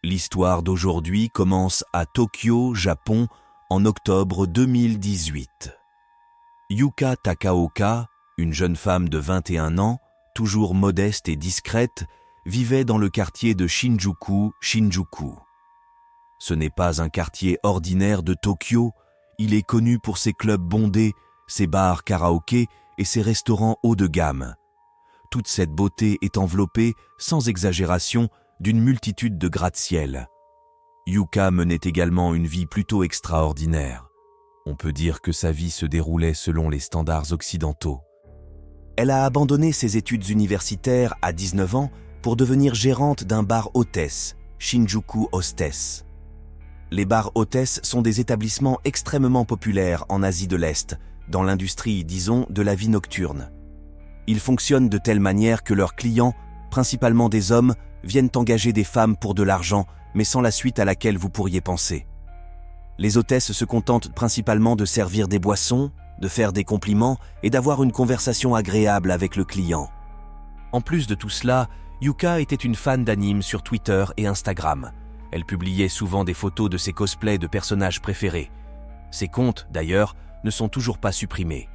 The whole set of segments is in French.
L'histoire d'aujourd'hui commence à Tokyo, Japon, en octobre 2018. Yuka Takaoka, une jeune femme de 21 ans, toujours modeste et discrète, vivait dans le quartier de Shinjuku. Ce n'est pas un quartier ordinaire de Tokyo, il est connu pour ses clubs bondés, ses bars karaoké et ses restaurants haut de gamme. Toute cette beauté est enveloppée, sans exagération, d'une multitude de gratte-ciel. Yuka menait également une vie plutôt extraordinaire. On peut dire que sa vie se déroulait selon les standards occidentaux. Elle a abandonné ses études universitaires à 19 ans pour devenir gérante d'un bar-hôtesse, Shinjuku Hostess. Les bars-hôtesses sont des établissements extrêmement populaires en Asie de l'Est, dans l'industrie, disons, de la vie nocturne. Ils fonctionnent de telle manière que leurs clients, principalement des hommes, viennent engager des femmes pour de l'argent, mais sans la suite à laquelle vous pourriez penser. Les hôtesses se contentent principalement de servir des boissons, de faire des compliments et d'avoir une conversation agréable avec le client. En plus de tout cela, Yuka était une fan d'anime sur Twitter et Instagram. Elle publiait souvent des photos de ses cosplays de personnages préférés. Ses comptes, d'ailleurs, ne sont toujours pas supprimés.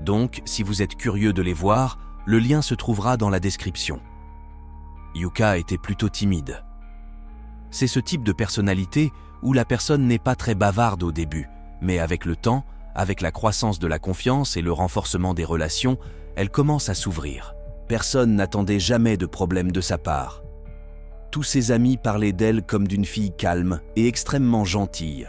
Donc, si vous êtes curieux de les voir, le lien se trouvera dans la description. Yuka était plutôt timide. C'est ce type de personnalité où la personne n'est pas très bavarde au début, mais avec le temps, avec la croissance de la confiance et le renforcement des relations, elle commence à s'ouvrir. Personne n'attendait jamais de problème de sa part. Tous ses amis parlaient d'elle comme d'une fille calme et extrêmement gentille.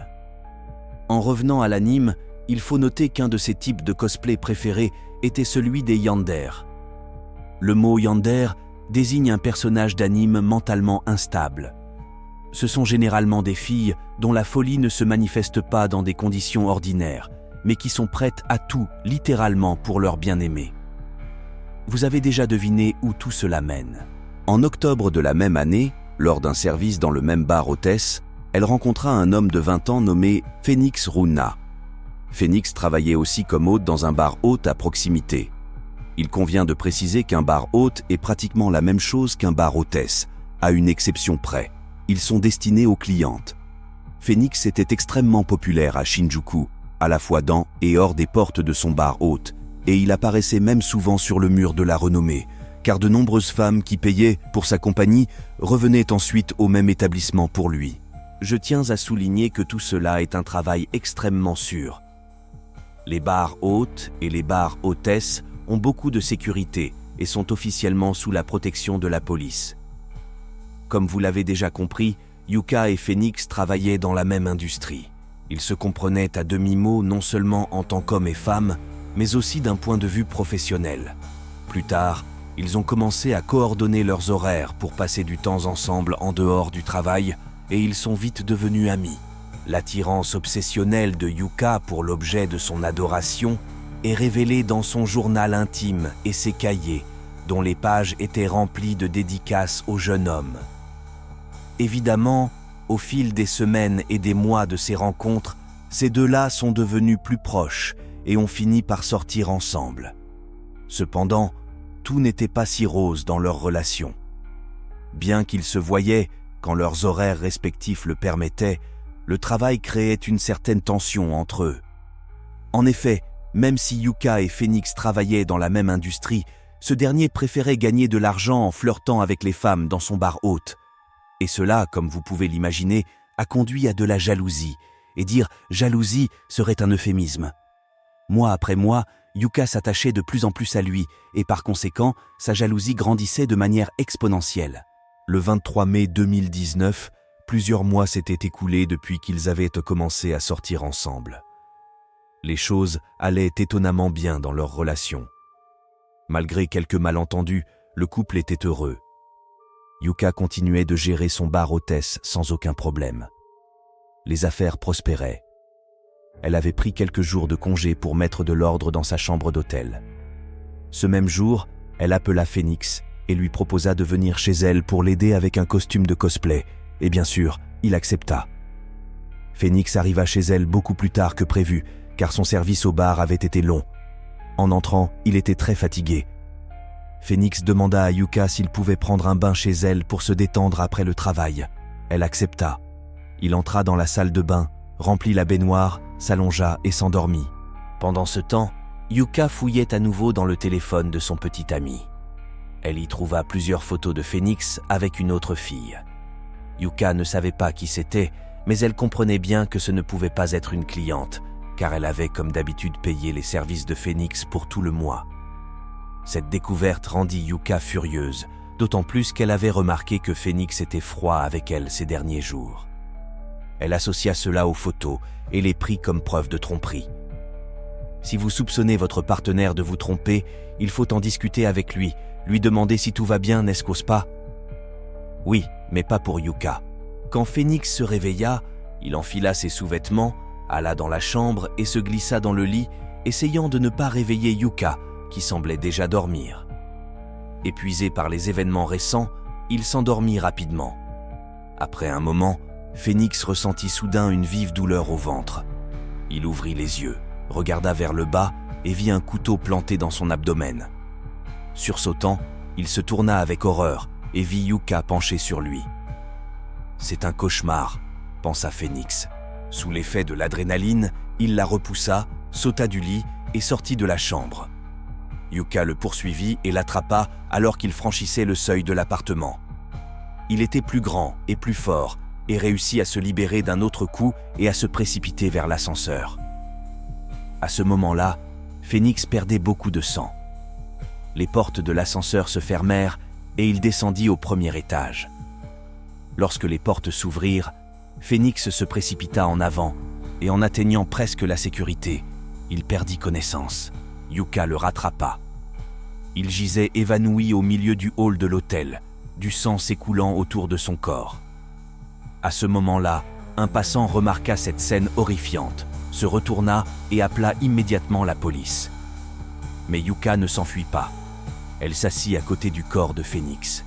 En revenant à l'anime, il faut noter qu'un de ses types de cosplay préférés était celui des yandere. Le mot yandere désigne un personnage d'anime mentalement instable. Ce sont généralement des filles dont la folie ne se manifeste pas dans des conditions ordinaires, mais qui sont prêtes à tout, littéralement, pour leur bien-aimé. Vous avez déjà deviné où tout cela mène. En octobre de la même année, lors d'un service dans le même bar hôtesse, elle rencontra un homme de 20 ans nommé Phoenix Runa. Phoenix travaillait aussi comme hôte dans un bar hôte à proximité. Il convient de préciser qu'un bar hôte est pratiquement la même chose qu'un bar hôtesse, à une exception près. Ils sont destinés aux clientes. Phoenix était extrêmement populaire à Shinjuku, à la fois dans et hors des portes de son bar hôte, et il apparaissait même souvent sur le mur de la renommée, car de nombreuses femmes qui payaient pour sa compagnie revenaient ensuite au même établissement pour lui. Je tiens à souligner que tout cela est un travail extrêmement sûr. Les bars hôtes et les bars hôtesses ont beaucoup de sécurité et sont officiellement sous la protection de la police. Comme vous l'avez déjà compris, Yuka et Phoenix travaillaient dans la même industrie. Ils se comprenaient à demi-mot non seulement en tant qu'hommes et femmes, mais aussi d'un point de vue professionnel. Plus tard, ils ont commencé à coordonner leurs horaires pour passer du temps ensemble en dehors du travail, et ils sont vite devenus amis. L'attirance obsessionnelle de Yuka pour l'objet de son adoration est révélée dans son journal intime et ses cahiers, dont les pages étaient remplies de dédicaces au jeune homme. Évidemment, au fil des semaines et des mois de ces rencontres, ces deux-là sont devenus plus proches et ont fini par sortir ensemble. Cependant, tout n'était pas si rose dans leur relation. Bien qu'ils se voyaient quand leurs horaires respectifs le permettaient, le travail créait une certaine tension entre eux. En effet, même si Yuka et Phoenix travaillaient dans la même industrie, ce dernier préférait gagner de l'argent en flirtant avec les femmes dans son bar hôte. Et cela, comme vous pouvez l'imaginer, a conduit à de la jalousie. Et dire « jalousie » serait un euphémisme. Mois après mois, Yuka s'attachait de plus en plus à lui, et par conséquent, sa jalousie grandissait de manière exponentielle. Le 23 mai 2019, plusieurs mois s'étaient écoulés depuis qu'ils avaient commencé à sortir ensemble. Les choses allaient étonnamment bien dans leur relation. Malgré quelques malentendus, le couple était heureux. Yuka continuait de gérer son bar hôtesse sans aucun problème. Les affaires prospéraient. Elle avait pris quelques jours de congé pour mettre de l'ordre dans sa chambre d'hôtel. Ce même jour, elle appela Phoenix et lui proposa de venir chez elle pour l'aider avec un costume de cosplay, et bien sûr, il accepta. Phoenix arriva chez elle beaucoup plus tard que prévu, car son service au bar avait été long. En entrant, il était très fatigué. Phoenix demanda à Yuka s'il pouvait prendre un bain chez elle pour se détendre après le travail. Elle accepta. Il entra dans la salle de bain, remplit la baignoire, s'allongea et s'endormit. Pendant ce temps, Yuka fouillait à nouveau dans le téléphone de son petit ami. Elle y trouva plusieurs photos de Phoenix avec une autre fille. Yuka ne savait pas qui c'était, mais elle comprenait bien que ce ne pouvait pas être une cliente, car elle avait comme d'habitude payé les services de Phoenix pour tout le mois. Cette découverte rendit Yuka furieuse, d'autant plus qu'elle avait remarqué que Phoenix était froid avec elle ces derniers jours. Elle associa cela aux photos et les prit comme preuve de tromperie. Si vous soupçonnez votre partenaire de vous tromper, il faut en discuter avec lui demander si tout va bien, n'est-ce pas? Oui, mais pas pour Yuka. Quand Phoenix se réveilla, il enfila ses sous-vêtements, alla dans la chambre et se glissa dans le lit, essayant de ne pas réveiller Yuka, qui semblait déjà dormir. Épuisé par les événements récents, il s'endormit rapidement. Après un moment, Phoenix ressentit soudain une vive douleur au ventre. Il ouvrit les yeux, regarda vers le bas et vit un couteau planté dans son abdomen. Sursautant, il se tourna avec horreur et vit Yuka penchée sur lui. « C'est un cauchemar », pensa Phoenix. Sous l'effet de l'adrénaline, il la repoussa, sauta du lit et sortit de la chambre. Yuka le poursuivit et l'attrapa alors qu'il franchissait le seuil de l'appartement. Il était plus grand et plus fort et réussit à se libérer d'un autre coup et à se précipiter vers l'ascenseur. À ce moment-là, Phoenix perdait beaucoup de sang. Les portes de l'ascenseur se fermèrent et il descendit au premier étage. Lorsque les portes s'ouvrirent, Phoenix se précipita en avant et en atteignant presque la sécurité, il perdit connaissance. Yuka le rattrapa. Il gisait évanoui au milieu du hall de l'hôtel, du sang s'écoulant autour de son corps. À ce moment-là, un passant remarqua cette scène horrifiante, se retourna et appela immédiatement la police. Mais Yuka ne s'enfuit pas. Elle s'assit à côté du corps de Phoenix.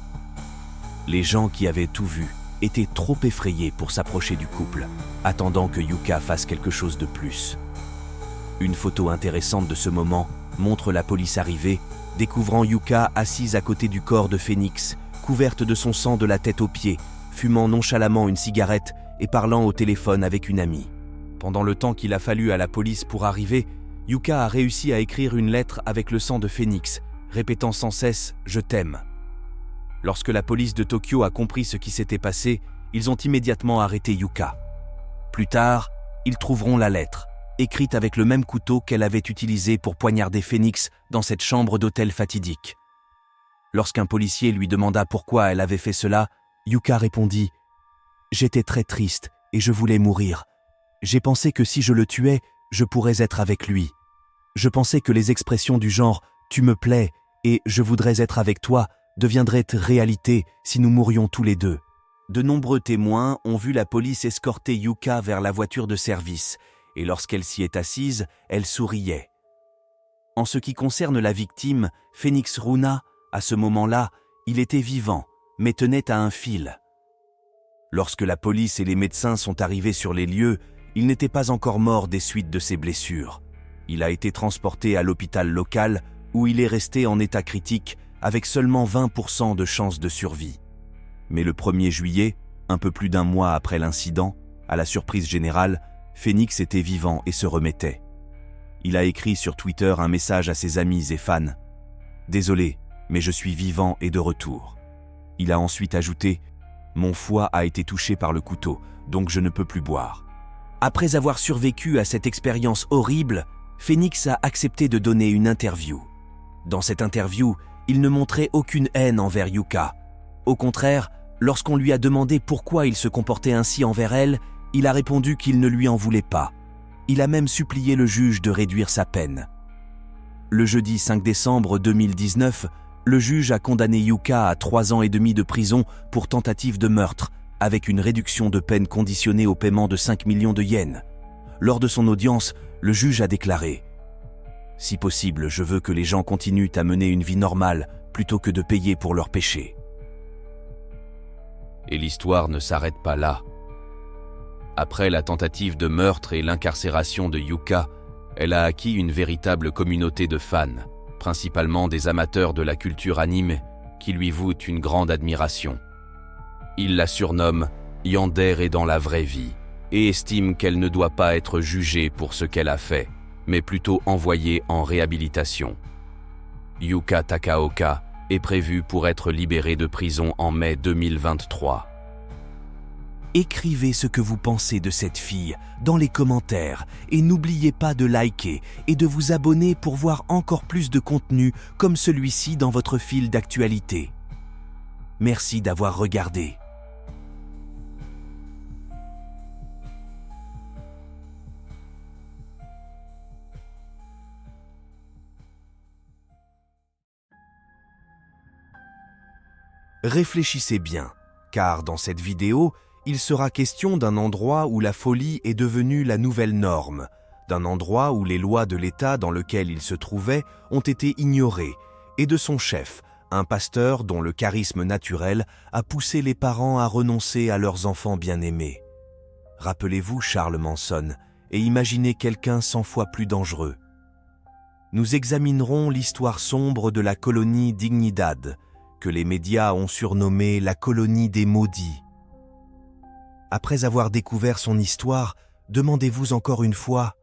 Les gens qui avaient tout vu étaient trop effrayés pour s'approcher du couple, attendant que Yuka fasse quelque chose de plus. Une photo intéressante de ce moment montre la police arriver, découvrant Yuka assise à côté du corps de Phoenix, couverte de son sang de la tête aux pieds, fumant nonchalamment une cigarette et parlant au téléphone avec une amie. Pendant le temps qu'il a fallu à la police pour arriver, Yuka a réussi à écrire une lettre avec le sang de Phoenix, répétant sans cesse « Je t'aime ». Lorsque la police de Tokyo a compris ce qui s'était passé, ils ont immédiatement arrêté Yuka. Plus tard, ils trouveront la lettre, écrite avec le même couteau qu'elle avait utilisé pour poignarder Phoenix dans cette chambre d'hôtel fatidique. Lorsqu'un policier lui demanda pourquoi elle avait fait cela, Yuka répondit « J'étais très triste et je voulais mourir. J'ai pensé que si je le tuais, je pourrais être avec lui. Je pensais que les expressions du genre « tu me plais » et « je voudrais être avec toi » deviendraient réalité si nous mourions tous les deux. De nombreux témoins ont vu la police escorter Yuka vers la voiture de service, et lorsqu'elle s'y est assise, elle souriait. En ce qui concerne la victime, Phoenix Runa, à ce moment-là, il était vivant, mais tenait à un fil. Lorsque la police et les médecins sont arrivés sur les lieux, il n'était pas encore mort des suites de ses blessures. Il a été transporté à l'hôpital local, où il est resté en état critique, avec seulement 20% de chances de survie. Mais le 1er juillet, un peu plus d'un mois après l'incident, à la surprise générale, Phoenix était vivant et se remettait. Il a écrit sur Twitter un message à ses amis et fans. « Désolé, mais je suis vivant et de retour. » Il a ensuite ajouté « Mon foie a été touché par le couteau, donc je ne peux plus boire. » Après avoir survécu à cette expérience horrible, Phoenix a accepté de donner une interview. Dans cette interview, il ne montrait aucune haine envers Yuka. Au contraire, lorsqu'on lui a demandé pourquoi il se comportait ainsi envers elle, il a répondu qu'il ne lui en voulait pas. Il a même supplié le juge de réduire sa peine. Le jeudi 5 décembre 2019, le juge a condamné Yuka à 3 ans et demi de prison pour tentative de meurtre, avec une réduction de peine conditionnée au paiement de 5 millions de yens. Lors de son audience, le juge a déclaré « Si possible, je veux que les gens continuent à mener une vie normale plutôt que de payer pour leurs péchés. » Et l'histoire ne s'arrête pas là. Après la tentative de meurtre et l'incarcération de Yuka, elle a acquis une véritable communauté de fans, principalement des amateurs de la culture anime, qui lui vouent une grande admiration. Ils la surnomment Yander est dans la vraie vie et estime qu'elle ne doit pas être jugée pour ce qu'elle a fait, mais plutôt envoyée en réhabilitation. Yuka Takaoka est prévue pour être libérée de prison en mai 2023. Écrivez ce que vous pensez de cette fille dans les commentaires et n'oubliez pas de liker et de vous abonner pour voir encore plus de contenu comme celui-ci dans votre fil d'actualité. Merci d'avoir regardé. Réfléchissez bien, car dans cette vidéo, il sera question d'un endroit où la folie est devenue la nouvelle norme, d'un endroit où les lois de l'État dans lequel il se trouvait ont été ignorées, et de son chef, un pasteur dont le charisme naturel a poussé les parents à renoncer à leurs enfants bien-aimés. Rappelez-vous Charles Manson et imaginez quelqu'un 100 fois plus dangereux. Nous examinerons l'histoire sombre de la colonie Dignidad, que les médias ont surnommée la colonie des maudits. Après avoir découvert son histoire, demandez-vous encore une fois,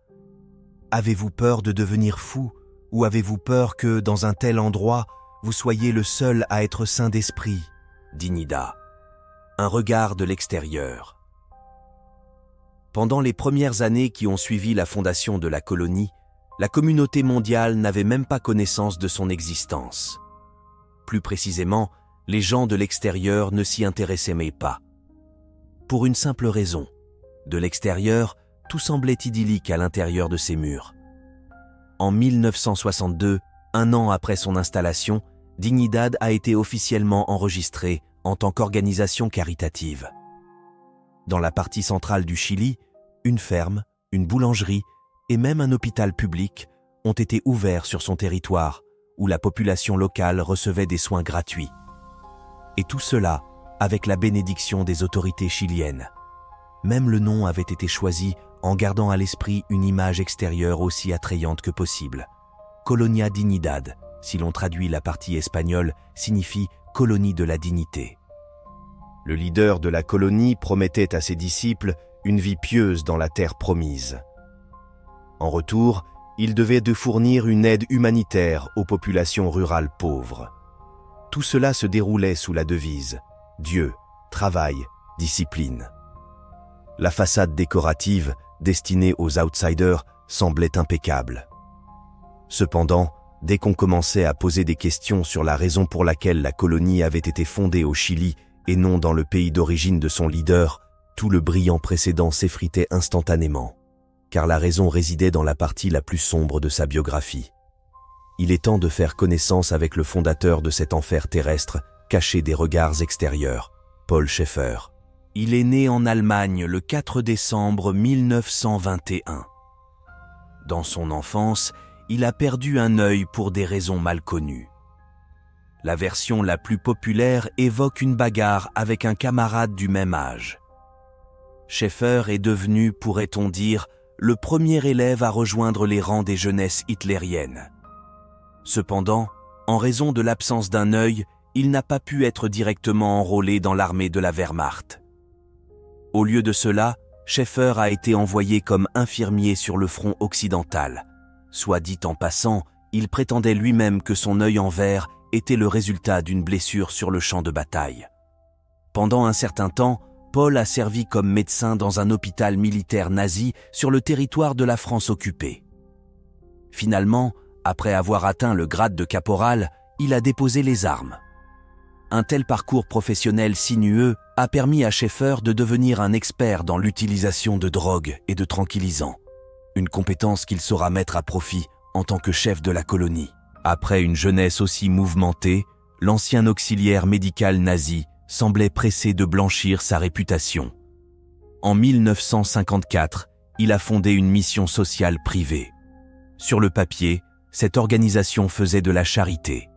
avez-vous peur de devenir fou ou avez-vous peur que, dans un tel endroit, vous soyez le seul à être sain d'esprit? Dignidad. Un regard de l'extérieur. Pendant les premières années qui ont suivi la fondation de la colonie, la communauté mondiale n'avait même pas connaissance de son existence. Plus précisément, les gens de l'extérieur ne s'y intéressaient même pas. Pour une simple raison. De l'extérieur, tout semblait idyllique à l'intérieur de ces murs. En 1962, un an après son installation, Dignidad a été officiellement enregistrée en tant qu'organisation caritative. Dans la partie centrale du Chili, une ferme, une boulangerie et même un hôpital public ont été ouverts sur son territoire, où la population locale recevait des soins gratuits. Et tout cela avec la bénédiction des autorités chiliennes. Même le nom avait été choisi en gardant à l'esprit une image extérieure aussi attrayante que possible. Colonia Dignidad, si l'on traduit la partie espagnole, signifie « colonie de la dignité ». Le leader de la colonie promettait à ses disciples une vie pieuse dans la terre promise. En retour, il devait de fournir une aide humanitaire aux populations rurales pauvres. Tout cela se déroulait sous la devise Dieu, travail, discipline. La façade décorative, destinée aux outsiders, semblait impeccable. Cependant, dès qu'on commençait à poser des questions sur la raison pour laquelle la colonie avait été fondée au Chili et non dans le pays d'origine de son leader, tout le brillant précédent s'effritait instantanément, car la raison résidait dans la partie la plus sombre de sa biographie. Il est temps de faire connaissance avec le fondateur de cet enfer terrestre, caché des regards extérieurs, Paul Schaeffer. Il est né en Allemagne le 4 décembre 1921. Dans son enfance, il a perdu un œil pour des raisons mal connues. La version la plus populaire évoque une bagarre avec un camarade du même âge. Schaeffer est devenu, pourrait-on dire, le premier élève à rejoindre les rangs des jeunesses hitlériennes. Cependant, en raison de l'absence d'un œil, il n'a pas pu être directement enrôlé dans l'armée de la Wehrmacht. Au lieu de cela, Schaeffer a été envoyé comme infirmier sur le front occidental. Soit dit en passant, il prétendait lui-même que son œil en verre était le résultat d'une blessure sur le champ de bataille. Pendant un certain temps, Paul a servi comme médecin dans un hôpital militaire nazi sur le territoire de la France occupée. Finalement, après avoir atteint le grade de caporal, il a déposé les armes. Un tel parcours professionnel sinueux a permis à Schaeffer de devenir un expert dans l'utilisation de drogues et de tranquillisants, une compétence qu'il saura mettre à profit en tant que chef de la colonie. Après une jeunesse aussi mouvementée, l'ancien auxiliaire médical nazi semblait pressé de blanchir sa réputation. En 1954, il a fondé une mission sociale privée. Sur le papier, cette organisation faisait de la charité.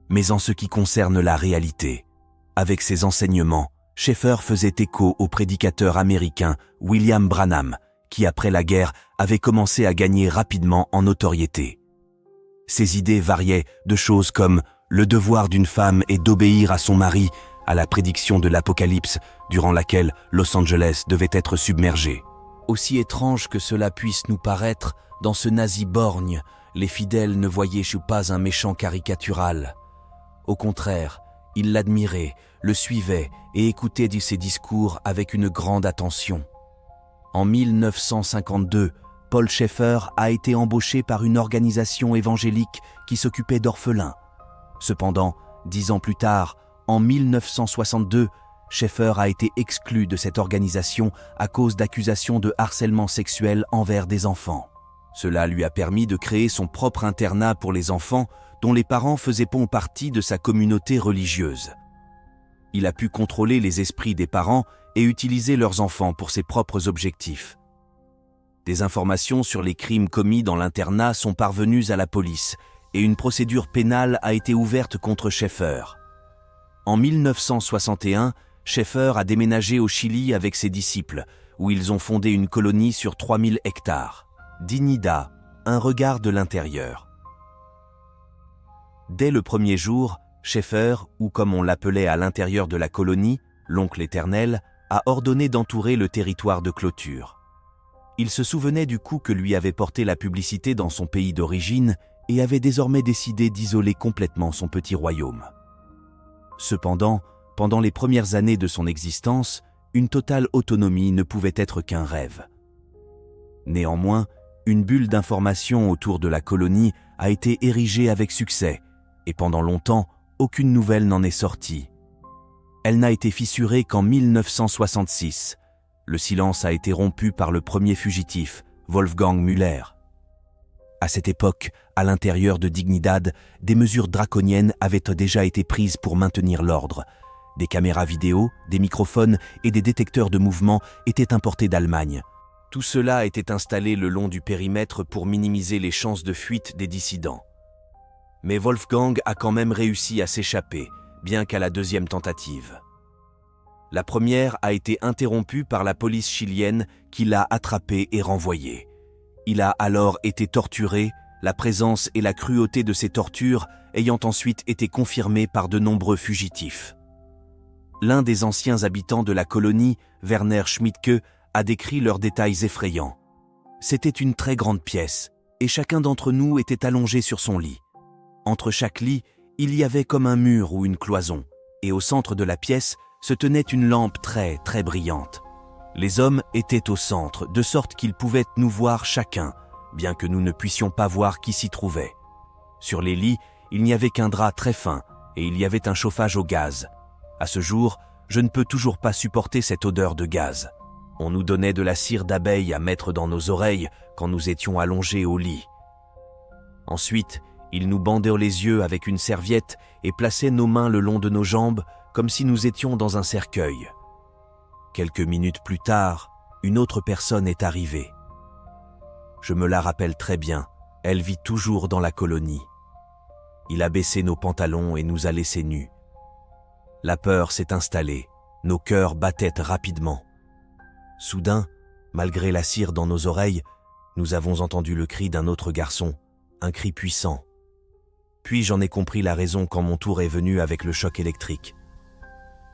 Mais en ce qui concerne la réalité, avec ses enseignements, Schaeffer faisait écho au prédicateur américain William Branham, qui après la guerre avait commencé à gagner rapidement en notoriété. Ses idées variaient de choses comme le devoir d'une femme est d'obéir à son mari, à la prédiction de l'Apocalypse, durant laquelle Los Angeles devait être submergé. Aussi étrange que cela puisse nous paraître, dans ce nazi borgne, les fidèles ne voyaient pas un méchant caricatural. Au contraire, ils l'admiraient, le suivaient et écoutaient ses discours avec une grande attention. En 1952, Paul Schaeffer a été embauché par une organisation évangélique qui s'occupait d'orphelins. Cependant, 10 ans plus tard, en 1962, Schaeffer a été exclu de cette organisation à cause d'accusations de harcèlement sexuel envers des enfants. Cela lui a permis de créer son propre internat pour les enfants dont les parents faisaient partie de sa communauté religieuse. Il a pu contrôler les esprits des parents et utiliser leurs enfants pour ses propres objectifs. Des informations sur les crimes commis dans l'internat sont parvenues à la police et une procédure pénale a été ouverte contre Schaeffer. En 1961, Schaeffer a déménagé au Chili avec ses disciples, où ils ont fondé une colonie sur 3000 hectares. Dignidad, un regard de l'intérieur. Dès le premier jour, Schaeffer, ou comme on l'appelait à l'intérieur de la colonie, l'oncle éternel, a ordonné d'entourer le territoire de clôture. Il se souvenait du coup que lui avait porté la publicité dans son pays d'origine et avait désormais décidé d'isoler complètement son petit royaume. Cependant, pendant les premières années de son existence, une totale autonomie ne pouvait être qu'un rêve. Néanmoins, une bulle d'information autour de la colonie a été érigée avec succès, et pendant longtemps, aucune nouvelle n'en est sortie. Elle n'a été fissurée qu'en 1966. Le silence a été rompu par le premier fugitif, Wolfgang Müller. À cette époque, à l'intérieur de Dignidad, des mesures draconiennes avaient déjà été prises pour maintenir l'ordre. Des caméras vidéo, des microphones et des détecteurs de mouvement étaient importés d'Allemagne. Tout cela était installé le long du périmètre pour minimiser les chances de fuite des dissidents. Mais Wolfgang a quand même réussi à s'échapper, bien qu'à la deuxième tentative. La première a été interrompue par la police chilienne qui l'a attrapé et renvoyé. Il a alors été torturé, la présence et la cruauté de ces tortures ayant ensuite été confirmées par de nombreux fugitifs. L'un des anciens habitants de la colonie, Werner Schmidtke, a décrit leurs détails effrayants. C'était une très grande pièce, et chacun d'entre nous était allongé sur son lit. Entre chaque lit, il y avait comme un mur ou une cloison, et au centre de la pièce se tenait une lampe très, très brillante. Les hommes étaient au centre, de sorte qu'ils pouvaient nous voir chacun, bien que nous ne puissions pas voir qui s'y trouvait. Sur les lits, il n'y avait qu'un drap très fin, et il y avait un chauffage au gaz. À ce jour, je ne peux toujours pas supporter cette odeur de gaz. On nous donnait de la cire d'abeille à mettre dans nos oreilles quand nous étions allongés au lit. Ensuite, ils nous bandaient les yeux avec une serviette et plaçaient nos mains le long de nos jambes comme si nous étions dans un cercueil. Quelques minutes plus tard, une autre personne est arrivée. Je me la rappelle très bien, elle vit toujours dans la colonie. Il a baissé nos pantalons et nous a laissés nus. La peur s'est installée, nos cœurs battaient rapidement. Soudain, malgré la cire dans nos oreilles, nous avons entendu le cri d'un autre garçon, un cri puissant. Puis j'en ai compris la raison quand mon tour est venu avec le choc électrique.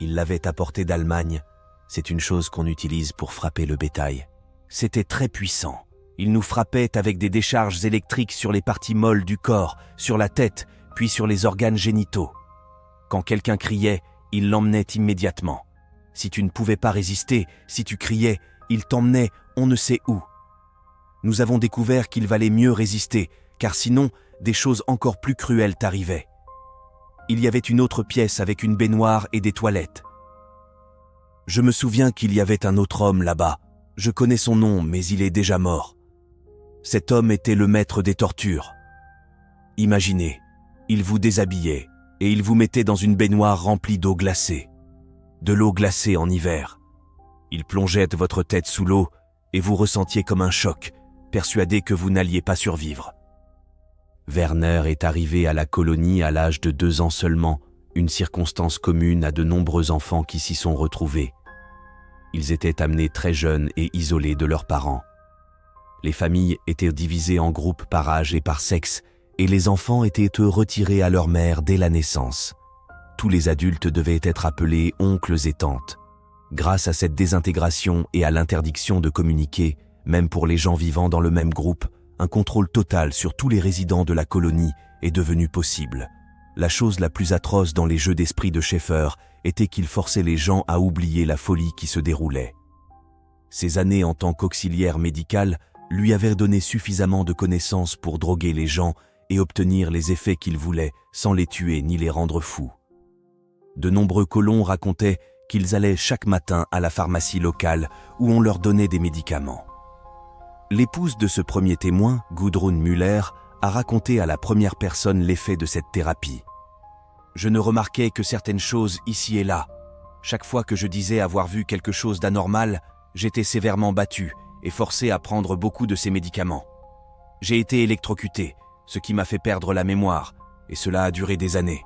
Il l'avait apporté d'Allemagne, c'est une chose qu'on utilise pour frapper le bétail. C'était très puissant. Il nous frappait avec des décharges électriques sur les parties molles du corps, sur la tête, puis sur les organes génitaux. Quand quelqu'un criait, il l'emmenait immédiatement. Si tu ne pouvais pas résister, si tu criais, il t'emmenait on ne sait où. Nous avons découvert qu'il valait mieux résister, car sinon, des choses encore plus cruelles t'arrivaient. Il y avait une autre pièce avec une baignoire et des toilettes. Je me souviens qu'il y avait un autre homme là-bas. Je connais son nom, mais il est déjà mort. Cet homme était le maître des tortures. Imaginez, il vous déshabillait et il vous mettait dans une baignoire remplie d'eau glacée. De l'eau glacée en hiver. Il plongeait votre tête sous l'eau et vous ressentiez comme un choc, persuadé que vous n'alliez pas survivre. Werner est arrivé à la colonie à l'âge de 2 ans seulement, une circonstance commune à de nombreux enfants qui s'y sont retrouvés. Ils étaient amenés très jeunes et isolés de leurs parents. Les familles étaient divisées en groupes par âge et par sexe, et les enfants étaient retirés à leur mère dès la naissance. Tous les adultes devaient être appelés oncles et tantes. Grâce à cette désintégration et à l'interdiction de communiquer, même pour les gens vivant dans le même groupe, un contrôle total sur tous les résidents de la colonie est devenu possible. La chose la plus atroce dans les jeux d'esprit de Schaeffer était qu'il forçait les gens à oublier la folie qui se déroulait. Ses années en tant qu'auxiliaire médical lui avaient donné suffisamment de connaissances pour droguer les gens et obtenir les effets qu'il voulait sans les tuer ni les rendre fous. De nombreux colons racontaient qu'ils allaient chaque matin à la pharmacie locale où on leur donnait des médicaments. L'épouse de ce premier témoin, Gudrun Müller, a raconté à la première personne l'effet de cette thérapie. « Je ne remarquais que certaines choses ici et là. Chaque fois que je disais avoir vu quelque chose d'anormal, j'étais sévèrement battu et forcé à prendre beaucoup de ces médicaments. J'ai été électrocuté, ce qui m'a fait perdre la mémoire, et cela a duré des années.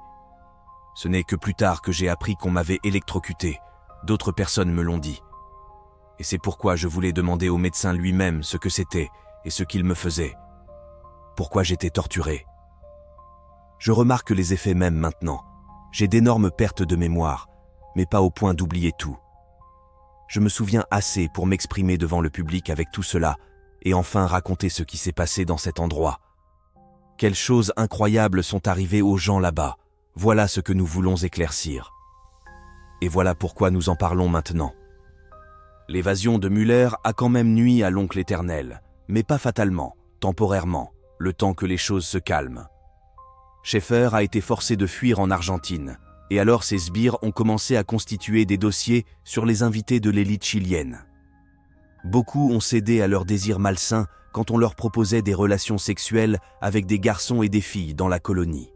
Ce n'est que plus tard que j'ai appris qu'on m'avait électrocuté. D'autres personnes me l'ont dit. Et c'est pourquoi je voulais demander au médecin lui-même ce que c'était et ce qu'il me faisait. Pourquoi j'étais torturé. Je remarque les effets même maintenant. J'ai d'énormes pertes de mémoire, mais pas au point d'oublier tout. Je me souviens assez pour m'exprimer devant le public avec tout cela et enfin raconter ce qui s'est passé dans cet endroit. Quelles choses incroyables sont arrivées aux gens là-bas. Voilà ce que nous voulons éclaircir. Et voilà pourquoi nous en parlons maintenant. L'évasion de Müller a quand même nui à l'oncle éternel, mais pas fatalement, temporairement, le temps que les choses se calment. Schaeffer a été forcé de fuir en Argentine, et alors ses sbires ont commencé à constituer des dossiers sur les invités de l'élite chilienne. Beaucoup ont cédé à leurs désirs malsains quand on leur proposait des relations sexuelles avec des garçons et des filles dans la colonie.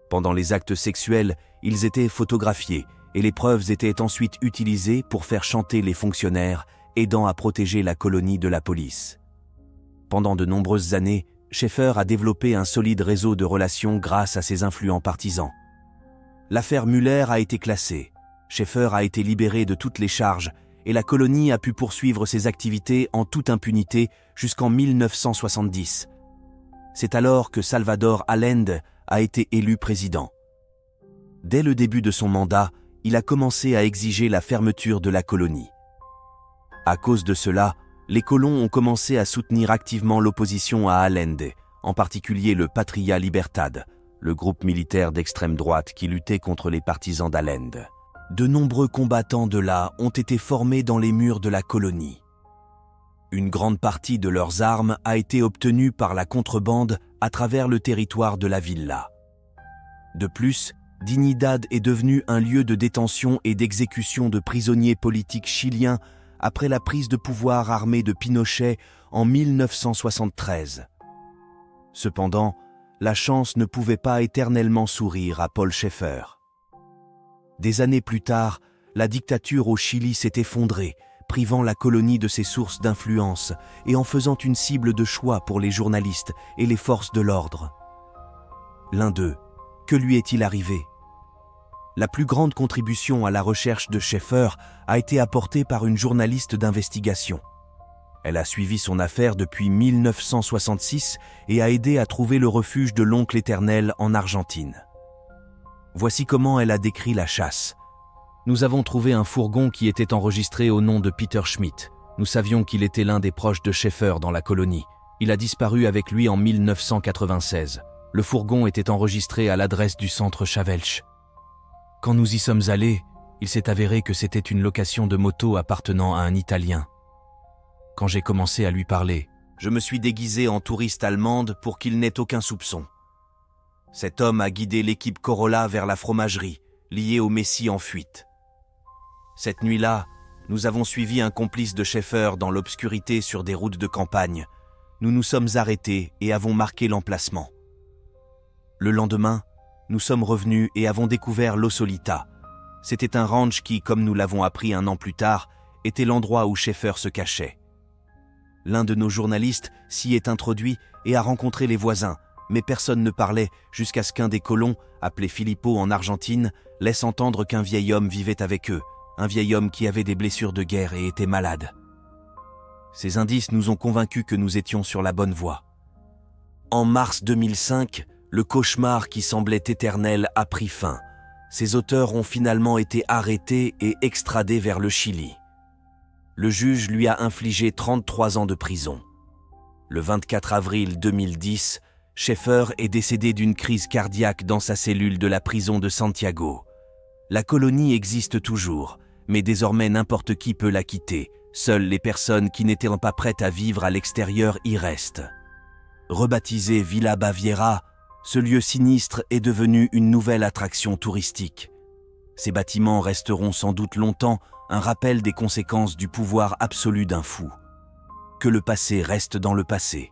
Pendant les actes sexuels, ils étaient photographiés et les preuves étaient ensuite utilisées pour faire chanter les fonctionnaires, aidant à protéger la colonie de la police. Pendant de nombreuses années, Schaeffer a développé un solide réseau de relations grâce à ses influents partisans. L'affaire Müller a été classée, Schaeffer a été libéré de toutes les charges et la colonie a pu poursuivre ses activités en toute impunité jusqu'en 1970. C'est alors que Salvador Allende a été élu président. Dès le début de son mandat, il a commencé à exiger la fermeture de la colonie. À cause de cela, les colons ont commencé à soutenir activement l'opposition à Allende, en particulier le Patria Libertad, le groupe militaire d'extrême droite qui luttait contre les partisans d'Allende. De nombreux combattants de là ont été formés dans les murs de la colonie. Une grande partie de leurs armes a été obtenue par la contrebande à travers le territoire de la villa. De plus, Dignidad est devenu un lieu de détention et d'exécution de prisonniers politiques chiliens après la prise de pouvoir armée de Pinochet en 1973. Cependant, la chance ne pouvait pas éternellement sourire à Paul Schaeffer. Des années plus tard, la dictature au Chili s'est effondrée, privant la colonie de ses sources d'influence et en faisant une cible de choix pour les journalistes et les forces de l'ordre. L'un d'eux, que lui est-il arrivé ? La plus grande contribution à la recherche de Schaeffer a été apportée par une journaliste d'investigation. Elle a suivi son affaire depuis 1966 et a aidé à trouver le refuge de l'oncle éternel en Argentine. Voici comment elle a décrit la chasse. Nous avons trouvé un fourgon qui était enregistré au nom de Peter Schmidt. Nous savions qu'il était l'un des proches de Schaeffer dans la colonie. Il a disparu avec lui en 1996. Le fourgon était enregistré à l'adresse du centre Chavelch. Quand nous y sommes allés, il s'est avéré que c'était une location de moto appartenant à un Italien. Quand j'ai commencé à lui parler, je me suis déguisé en touriste allemande pour qu'il n'ait aucun soupçon. Cet homme a guidé l'équipe Corolla vers la fromagerie, liée au Messie en fuite. Cette nuit-là, nous avons suivi un complice de Schaeffer dans l'obscurité sur des routes de campagne. Nous nous sommes arrêtés et avons marqué l'emplacement. Le lendemain, nous sommes revenus et avons découvert l'Osolita. C'était un ranch qui, comme nous l'avons appris un an plus tard, était l'endroit où Schaeffer se cachait. L'un de nos journalistes s'y est introduit et a rencontré les voisins, mais personne ne parlait jusqu'à ce qu'un des colons, appelé Filippo en Argentine, laisse entendre qu'un vieil homme vivait avec eux, un vieil homme qui avait des blessures de guerre et était malade. Ces indices nous ont convaincus que nous étions sur la bonne voie. En mars 2005, le cauchemar qui semblait éternel a pris fin. Ses auteurs ont finalement été arrêtés et extradés vers le Chili. Le juge lui a infligé 33 ans de prison. Le 24 avril 2010, Schaeffer est décédé d'une crise cardiaque dans sa cellule de la prison de Santiago. La colonie existe toujours, mais désormais n'importe qui peut la quitter. Seules les personnes qui n'étaient pas prêtes à vivre à l'extérieur y restent. Rebaptisé Villa Baviera, ce lieu sinistre est devenu une nouvelle attraction touristique. Ces bâtiments resteront sans doute longtemps un rappel des conséquences du pouvoir absolu d'un fou. Que le passé reste dans le passé.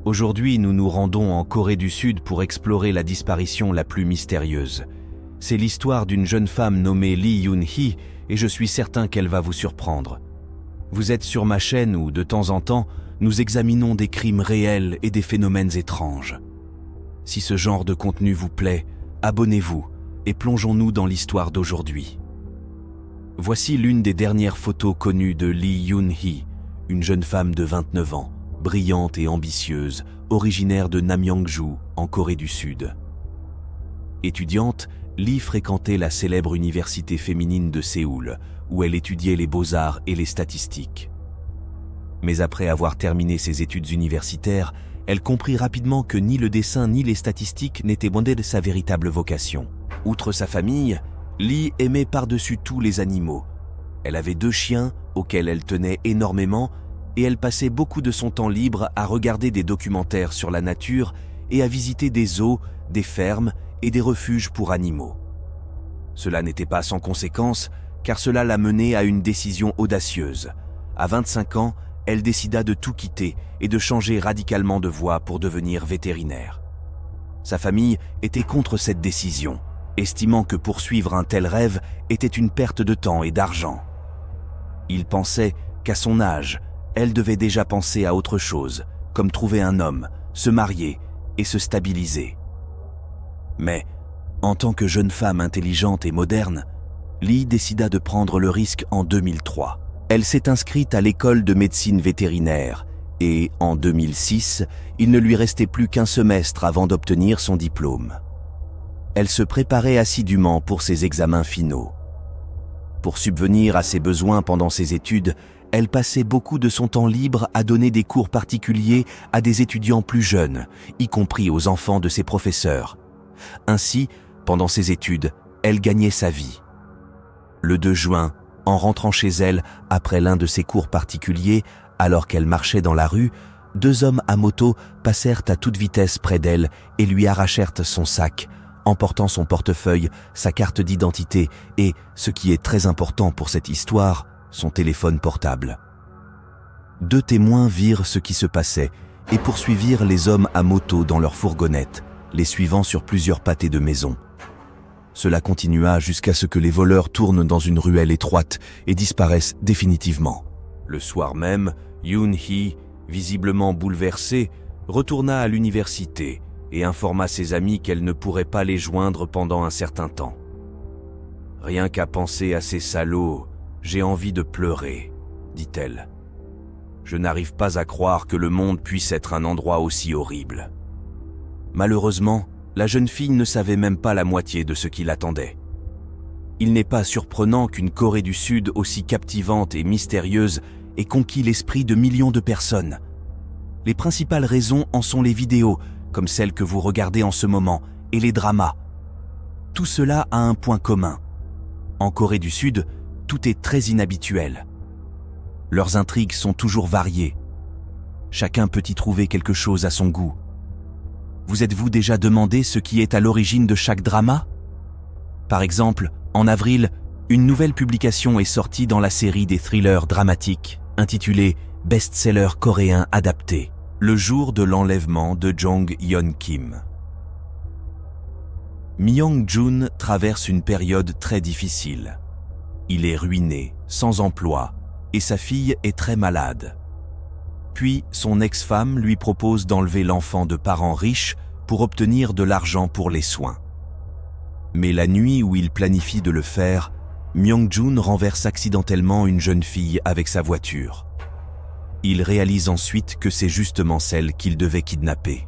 Aujourd'hui, nous nous rendons en Corée du Sud pour explorer la disparition la plus mystérieuse. C'est l'histoire d'une jeune femme nommée Lee Yoon-hee et je suis certain qu'elle va vous surprendre. Vous êtes sur ma chaîne où, de temps en temps, nous examinons des crimes réels et des phénomènes étranges. Si ce genre de contenu vous plaît, abonnez-vous et plongeons-nous dans l'histoire d'aujourd'hui. Voici l'une des dernières photos connues de Lee Yoon-hee, une jeune femme de 29 ans, brillante et ambitieuse, originaire de Namyangju, en Corée du Sud. Étudiante, Lee fréquentait la célèbre université féminine de Séoul, où elle étudiait les beaux-arts et les statistiques. Mais après avoir terminé ses études universitaires, elle comprit rapidement que ni le dessin ni les statistiques n'étaient bondés de sa véritable vocation. Outre sa famille, Lee aimait par-dessus tout les animaux. Elle avait 2 chiens auxquels elle tenait énormément et elle passait beaucoup de son temps libre à regarder des documentaires sur la nature et à visiter des zoos, des fermes et des refuges pour animaux. Cela n'était pas sans conséquence, car cela l'a menée à une décision audacieuse. À 25 ans, elle décida de tout quitter et de changer radicalement de voie pour devenir vétérinaire. Sa famille était contre cette décision, estimant que poursuivre un tel rêve était une perte de temps et d'argent. Ils pensaient qu'à son âge, elle devait déjà penser à autre chose, comme trouver un homme, se marier et se stabiliser. Mais, en tant que jeune femme intelligente et moderne, Lee décida de prendre le risque en 2003. Elle s'est inscrite à l'école de médecine vétérinaire et, en 2006, il ne lui restait plus qu'un semestre avant d'obtenir son diplôme. Elle se préparait assidûment pour ses examens finaux. Pour subvenir à ses besoins pendant ses études, elle passait beaucoup de son temps libre à donner des cours particuliers à des étudiants plus jeunes, y compris aux enfants de ses professeurs. Ainsi, pendant ses études, elle gagnait sa vie. Le 2 juin, en rentrant chez elle après l'un de ses cours particuliers, alors qu'elle marchait dans la rue, 2 hommes à moto passèrent à toute vitesse près d'elle et lui arrachèrent son sac, emportant son portefeuille, sa carte d'identité et, ce qui est très important pour cette histoire, son téléphone portable. 2 témoins virent ce qui se passait et poursuivirent les hommes à moto dans leur fourgonnette, les suivant sur plusieurs pâtés de maison. Cela continua jusqu'à ce que les voleurs tournent dans une ruelle étroite et disparaissent définitivement. Le soir même, Yoon-hee, visiblement bouleversée, retourna à l'université et informa ses amis qu'elle ne pourrait pas les joindre pendant un certain temps. « Rien qu'à penser à ces salauds, j'ai envie de pleurer, » dit-elle. « Je n'arrive pas à croire que le monde puisse être un endroit aussi horrible. » Malheureusement, la jeune fille ne savait même pas la moitié de ce qui l'attendait. Il n'est pas surprenant qu'une Corée du Sud aussi captivante et mystérieuse ait conquis l'esprit de millions de personnes. Les principales raisons en sont les vidéos, comme celle que vous regardez en ce moment, et les dramas. Tout cela a un point commun. En Corée du Sud, tout est très inhabituel. Leurs intrigues sont toujours variées. Chacun peut y trouver quelque chose à son goût. Vous êtes-vous déjà demandé ce qui est à l'origine de chaque drama ? Par exemple, en avril, une nouvelle publication est sortie dans la série des thrillers dramatiques, intitulée « Best-seller coréen adapté », le jour de l'enlèvement de Jong Yeon Kim. Myung-Jun traverse une période très difficile. Il est ruiné, sans emploi, et sa fille est très malade. Puis, son ex-femme lui propose d'enlever l'enfant de parents riches pour obtenir de l'argent pour les soins. Mais la nuit où il planifie de le faire, Myung-Jun renverse accidentellement une jeune fille avec sa voiture. Il réalise ensuite que c'est justement celle qu'il devait kidnapper.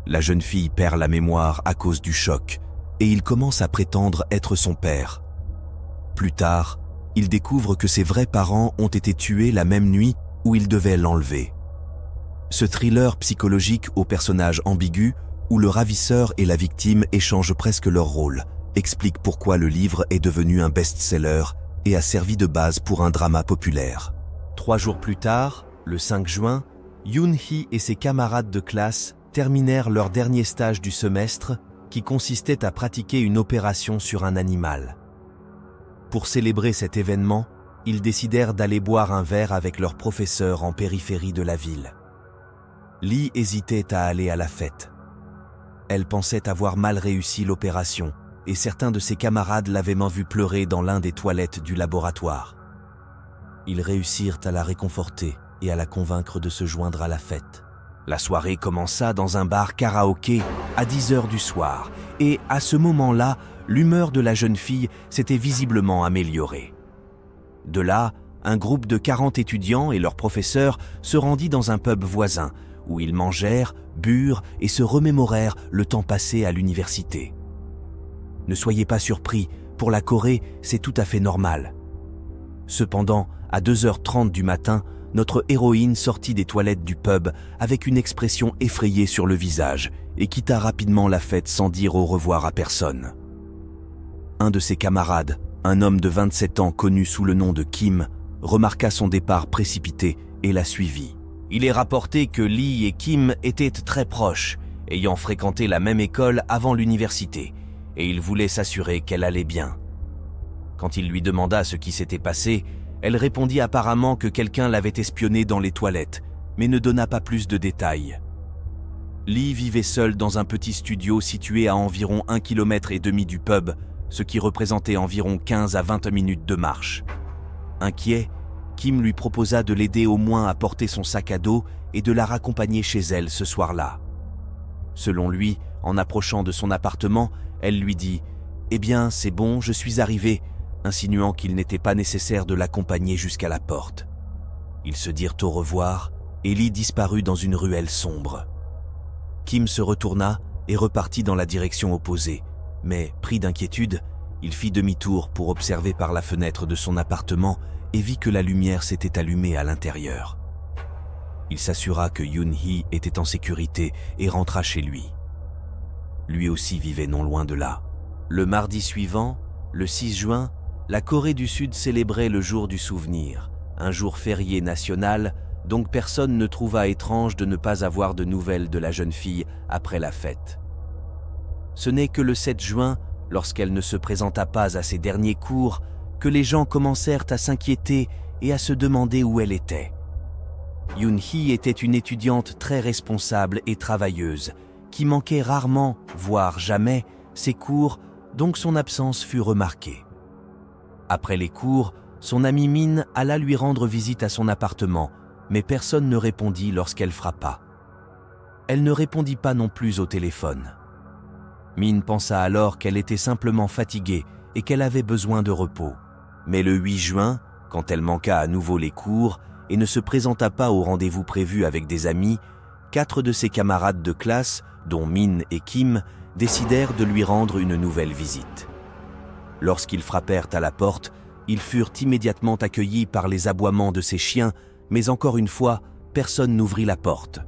La jeune fille perd la mémoire à cause du choc et il commence à prétendre être son père. Plus tard, il découvre que ses vrais parents ont été tués la même nuit où il devait l'enlever. Ce thriller psychologique au personnage ambigu, où le ravisseur et la victime échangent presque leur rôle, explique pourquoi le livre est devenu un best-seller et a servi de base pour un drama populaire. 3 jours plus tard, le 5 juin, Yoon-hee et ses camarades de classe terminèrent leur dernier stage du semestre qui consistait à pratiquer une opération sur un animal. Pour célébrer cet événement, ils décidèrent d'aller boire un verre avec leur professeur en périphérie de la ville. Lee hésitait à aller à la fête. Elle pensait avoir mal réussi l'opération et certains de ses camarades l'avaient même vu pleurer dans l'un des toilettes du laboratoire. Ils réussirent à la réconforter et à la convaincre de se joindre à la fête. La soirée commença dans un bar karaoké à 10h du soir et à ce moment-là, l'humeur de la jeune fille s'était visiblement améliorée. De là, un groupe de 40 étudiants et leurs professeurs se rendit dans un pub voisin où ils mangèrent, burent et se remémorèrent le temps passé à l'université. Ne soyez pas surpris, pour la Corée, c'est tout à fait normal. Cependant, à 2h30 du matin, notre héroïne sortit des toilettes du pub avec une expression effrayée sur le visage et quitta rapidement la fête sans dire au revoir à personne. Un de ses camarades, un homme de 27 ans connu sous le nom de Kim, remarqua son départ précipité et la suivit. Il est rapporté que Lee et Kim étaient très proches, ayant fréquenté la même école avant l'université, et il voulait s'assurer qu'elle allait bien. Quand il lui demanda ce qui s'était passé, elle répondit apparemment que quelqu'un l'avait espionnée dans les toilettes, mais ne donna pas plus de détails. Lee vivait seul dans un petit studio situé à environ 1,5 km du pub, ce qui représentait environ 15 à 20 minutes de marche. Inquiet, Kim lui proposa de l'aider au moins à porter son sac à dos et de la raccompagner chez elle ce soir-là. Selon lui, en approchant de son appartement, elle lui dit « Eh bien, c'est bon, je suis arrivé », insinuant qu'il n'était pas nécessaire de l'accompagner jusqu'à la porte. Ils se dirent au revoir et Lee disparut dans une ruelle sombre. Kim se retourna et repartit dans la direction opposée, mais, pris d'inquiétude, il fit demi-tour pour observer par la fenêtre de son appartement et vit que la lumière s'était allumée à l'intérieur. Il s'assura que Yoon-hee était en sécurité et rentra chez lui. Lui aussi vivait non loin de là. Le mardi suivant, le 6 juin, la Corée du Sud célébrait le jour du souvenir, un jour férié national, donc personne ne trouva étrange de ne pas avoir de nouvelles de la jeune fille après la fête. Ce n'est que le 7 juin, lorsqu'elle ne se présenta pas à ses derniers cours, que les gens commencèrent à s'inquiéter et à se demander où elle était. Yoon-hee était une étudiante très responsable et travailleuse, qui manquait rarement, voire jamais, ses cours, donc son absence fut remarquée. Après les cours, son amie Min alla lui rendre visite à son appartement, mais personne ne répondit lorsqu'elle frappa. Elle ne répondit pas non plus au téléphone. Min pensa alors qu'elle était simplement fatiguée et qu'elle avait besoin de repos. Mais le 8 juin, quand elle manqua à nouveau les cours et ne se présenta pas au rendez-vous prévu avec des amis, 4 de ses camarades de classe, dont Min et Kim, décidèrent de lui rendre une nouvelle visite. Lorsqu'ils frappèrent à la porte, ils furent immédiatement accueillis par les aboiements de ses chiens, mais encore une fois, personne n'ouvrit la porte.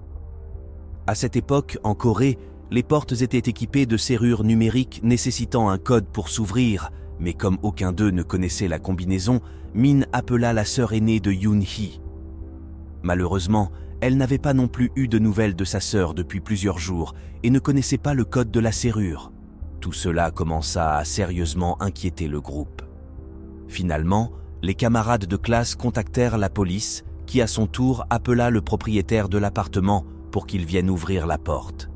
À cette époque, en Corée, les portes étaient équipées de serrures numériques nécessitant un code pour s'ouvrir, mais comme aucun d'eux ne connaissait la combinaison, Min appela la sœur aînée de Yoon-hee. Malheureusement, elle n'avait pas non plus eu de nouvelles de sa sœur depuis plusieurs jours et ne connaissait pas le code de la serrure. Tout cela commença à sérieusement inquiéter le groupe. Finalement, les camarades de classe contactèrent la police, qui à son tour appela le propriétaire de l'appartement pour qu'il vienne ouvrir la porte.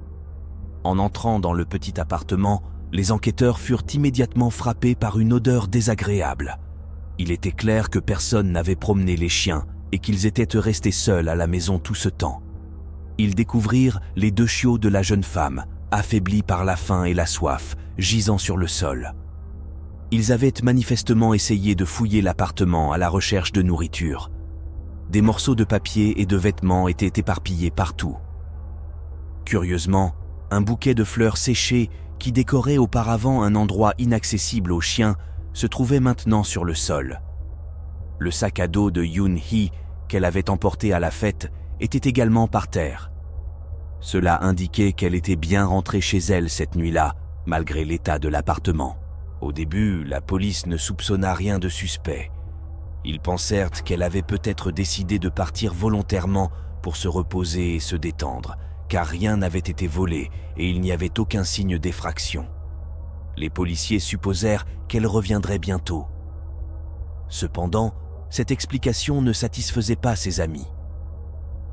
En entrant dans le petit appartement, Les enquêteurs furent immédiatement frappés par une odeur désagréable. Il était clair que personne n'avait promené les chiens et qu'ils étaient restés seuls à la maison tout ce temps. Ils découvrirent les 2 chiots de la jeune femme, affaiblis par la faim et la soif, gisant sur le sol. Ils avaient manifestement essayé de fouiller l'appartement à la recherche de nourriture. Des morceaux de papier et de vêtements étaient éparpillés partout. Curieusement, un bouquet de fleurs séchées qui décorait auparavant un endroit inaccessible aux chiens se trouvait maintenant sur le sol. Le sac à dos de Yoon-hee qu'elle avait emporté à la fête était également par terre. Cela indiquait qu'elle était bien rentrée chez elle cette nuit-là, malgré l'état de l'appartement. Au début, la police ne soupçonna rien de suspect. Ils pensèrent qu'elle avait peut-être décidé de partir volontairement pour se reposer et se détendre, car rien n'avait été volé et il n'y avait aucun signe d'effraction. Les policiers supposèrent qu'elle reviendrait bientôt. Cependant, cette explication ne satisfaisait pas ses amis.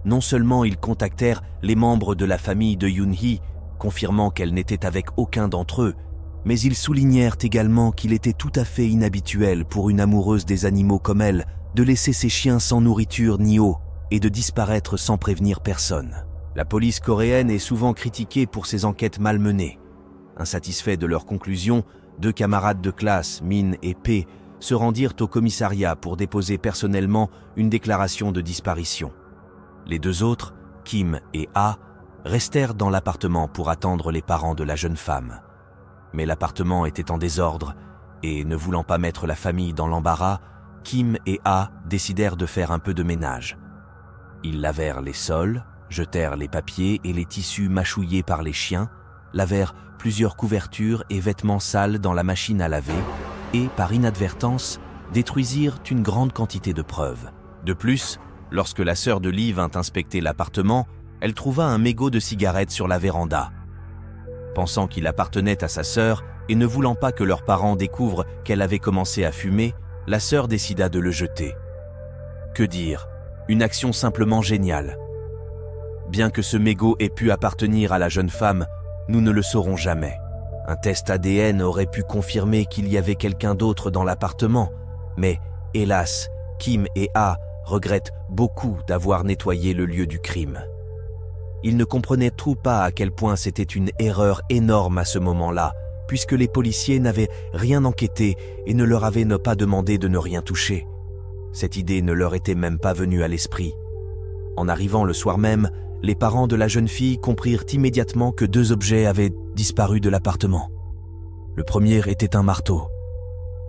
Non seulement ils contactèrent les membres de la famille de Yoon-hee, confirmant qu'elle n'était avec aucun d'entre eux, mais ils soulignèrent également qu'il était tout à fait inhabituel pour une amoureuse des animaux comme elle de laisser ses chiens sans nourriture ni eau et de disparaître sans prévenir personne. La police coréenne est souvent critiquée pour ses enquêtes mal menées. Insatisfaits de leurs conclusions, 2 camarades de classe, Min et P, se rendirent au commissariat pour déposer personnellement une déclaration de disparition. Les 2 autres, Kim et A, restèrent dans l'appartement pour attendre les parents de la jeune femme. Mais l'appartement était en désordre et, ne voulant pas mettre la famille dans l'embarras, Kim et A décidèrent de faire un peu de ménage. Ils lavèrent les sols, jetèrent les papiers et les tissus mâchouillés par les chiens, lavèrent plusieurs couvertures et vêtements sales dans la machine à laver et, par inadvertance, détruisirent une grande quantité de preuves. De plus, lorsque la sœur de Lee vint inspecter l'appartement, elle trouva un mégot de cigarette sur la véranda. Pensant qu'il appartenait à sa sœur et ne voulant pas que leurs parents découvrent qu'elle avait commencé à fumer, la sœur décida de le jeter. Que dire? Une action simplement géniale. Bien que ce mégot ait pu appartenir à la jeune femme, nous ne le saurons jamais. Un test ADN aurait pu confirmer qu'il y avait quelqu'un d'autre dans l'appartement, mais hélas, Kim et A regrettent beaucoup d'avoir nettoyé le lieu du crime. Ils ne comprenaient trop pas à quel point c'était une erreur énorme à ce moment-là, puisque les policiers n'avaient rien enquêté et ne leur avaient pas demandé de ne rien toucher. Cette idée ne leur était même pas venue à l'esprit. En arrivant le soir même, les parents de la jeune fille comprirent immédiatement que 2 objets avaient disparu de l'appartement. Le premier était un marteau.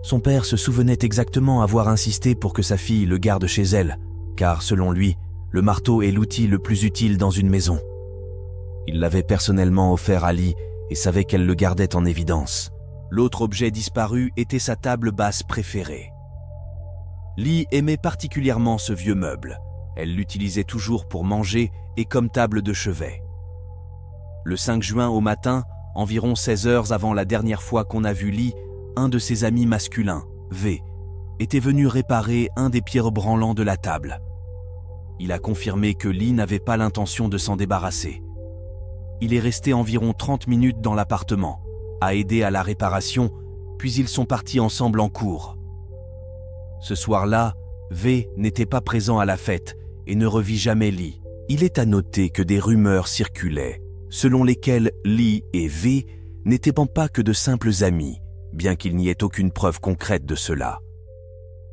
Son père se souvenait exactement avoir insisté pour que sa fille le garde chez elle, car selon lui, le marteau est l'outil le plus utile dans une maison. Il l'avait personnellement offert à Lee et savait qu'elle le gardait en évidence. L'autre objet disparu était sa table basse préférée. Lee aimait particulièrement ce vieux meuble. Elle l'utilisait toujours pour manger et comme table de chevet. Le 5 juin au matin, environ 16 heures avant la dernière fois qu'on a vu Lee, un de ses amis masculins, V, était venu réparer un des pierres branlants de la table. Il a confirmé que Lee n'avait pas l'intention de s'en débarrasser. Il est resté environ 30 minutes dans l'appartement, a aidé à la réparation, puis ils sont partis ensemble en cours. Ce soir-là, V n'était pas présent à la fête et ne revit jamais Lee. Il est à noter que des rumeurs circulaient, selon lesquelles Lee et V n'étaient pas que de simples amis, bien qu'il n'y ait aucune preuve concrète de cela.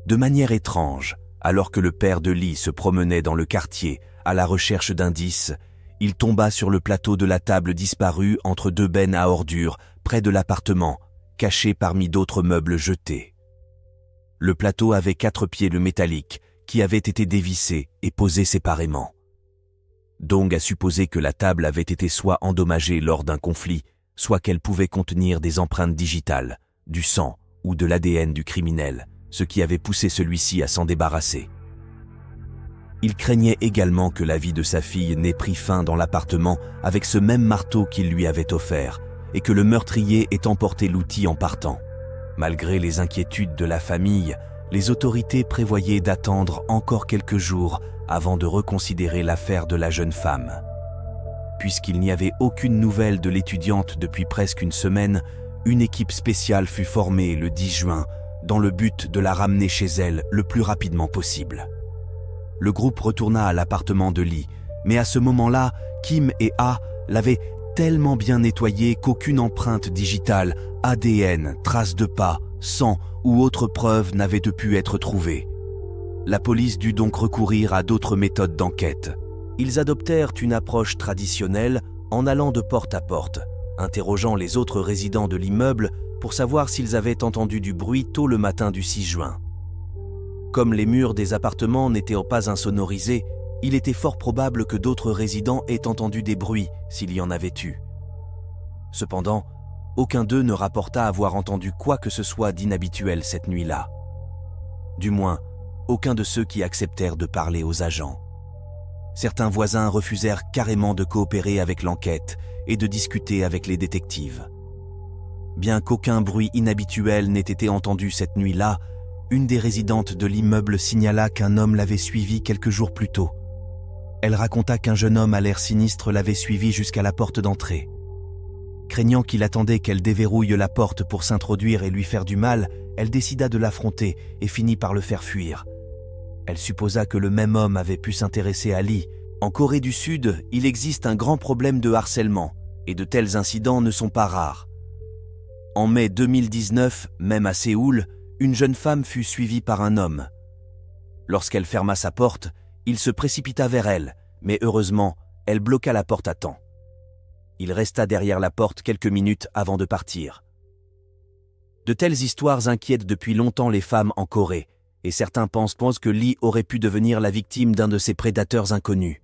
De manière étrange, alors que le père de Lee se promenait dans le quartier à la recherche d'indices, il tomba sur le plateau de la table disparue entre 2 bennes à ordures près de l'appartement, caché parmi d'autres meubles jetés. Le plateau avait 4 pieds métalliques qui avaient été dévissés et posés séparément. Dong a supposé que la table avait été soit endommagée lors d'un conflit, soit qu'elle pouvait contenir des empreintes digitales, du sang ou de l'ADN du criminel, ce qui avait poussé celui-ci à s'en débarrasser. Il craignait également que la vie de sa fille n'ait pris fin dans l'appartement avec ce même marteau qu'il lui avait offert et que le meurtrier ait emporté l'outil en partant. Malgré les inquiétudes de la famille, les autorités prévoyaient d'attendre encore quelques jours avant de reconsidérer l'affaire de la jeune femme. Puisqu'il n'y avait aucune nouvelle de l'étudiante depuis presque une semaine, une équipe spéciale fut formée le 10 juin dans le but de la ramener chez elle le plus rapidement possible. Le groupe retourna à l'appartement de Lee, mais à ce moment-là, Kim et A l'avaient tellement bien nettoyé qu'aucune empreinte digitale, ADN, traces de pas, sang ou autre preuve n'avait pu être trouvée. La police dut donc recourir à d'autres méthodes d'enquête. Ils adoptèrent une approche traditionnelle en allant de porte à porte, interrogeant les autres résidents de l'immeuble pour savoir s'ils avaient entendu du bruit tôt le matin du 6 juin. Comme les murs des appartements n'étaient pas insonorisés, il était fort probable que d'autres résidents aient entendu des bruits s'il y en avait eu. Cependant, aucun d'eux ne rapporta avoir entendu quoi que ce soit d'inhabituel cette nuit-là. Du moins, aucun de ceux qui acceptèrent de parler aux agents. Certains voisins refusèrent carrément de coopérer avec l'enquête et de discuter avec les détectives. Bien qu'aucun bruit inhabituel n'ait été entendu cette nuit-là, une des résidentes de l'immeuble signala qu'un homme l'avait suivie quelques jours plus tôt. Elle raconta qu'un jeune homme à l'air sinistre l'avait suivie jusqu'à la porte d'entrée. Craignant qu'il attendait qu'elle déverrouille la porte pour s'introduire et lui faire du mal, elle décida de l'affronter et finit par le faire fuir. Elle supposa que le même homme avait pu s'intéresser à Lee. En Corée du Sud, il existe un grand problème de harcèlement, et de tels incidents ne sont pas rares. En mai 2019, même à Séoul, une jeune femme fut suivie par un homme. Lorsqu'elle ferma sa porte, il se précipita vers elle, mais heureusement, elle bloqua la porte à temps. Il resta derrière la porte quelques minutes avant de partir. De telles histoires inquiètent depuis longtemps les femmes en Corée, et certains pensent que Lee aurait pu devenir la victime d'un de ces prédateurs inconnus.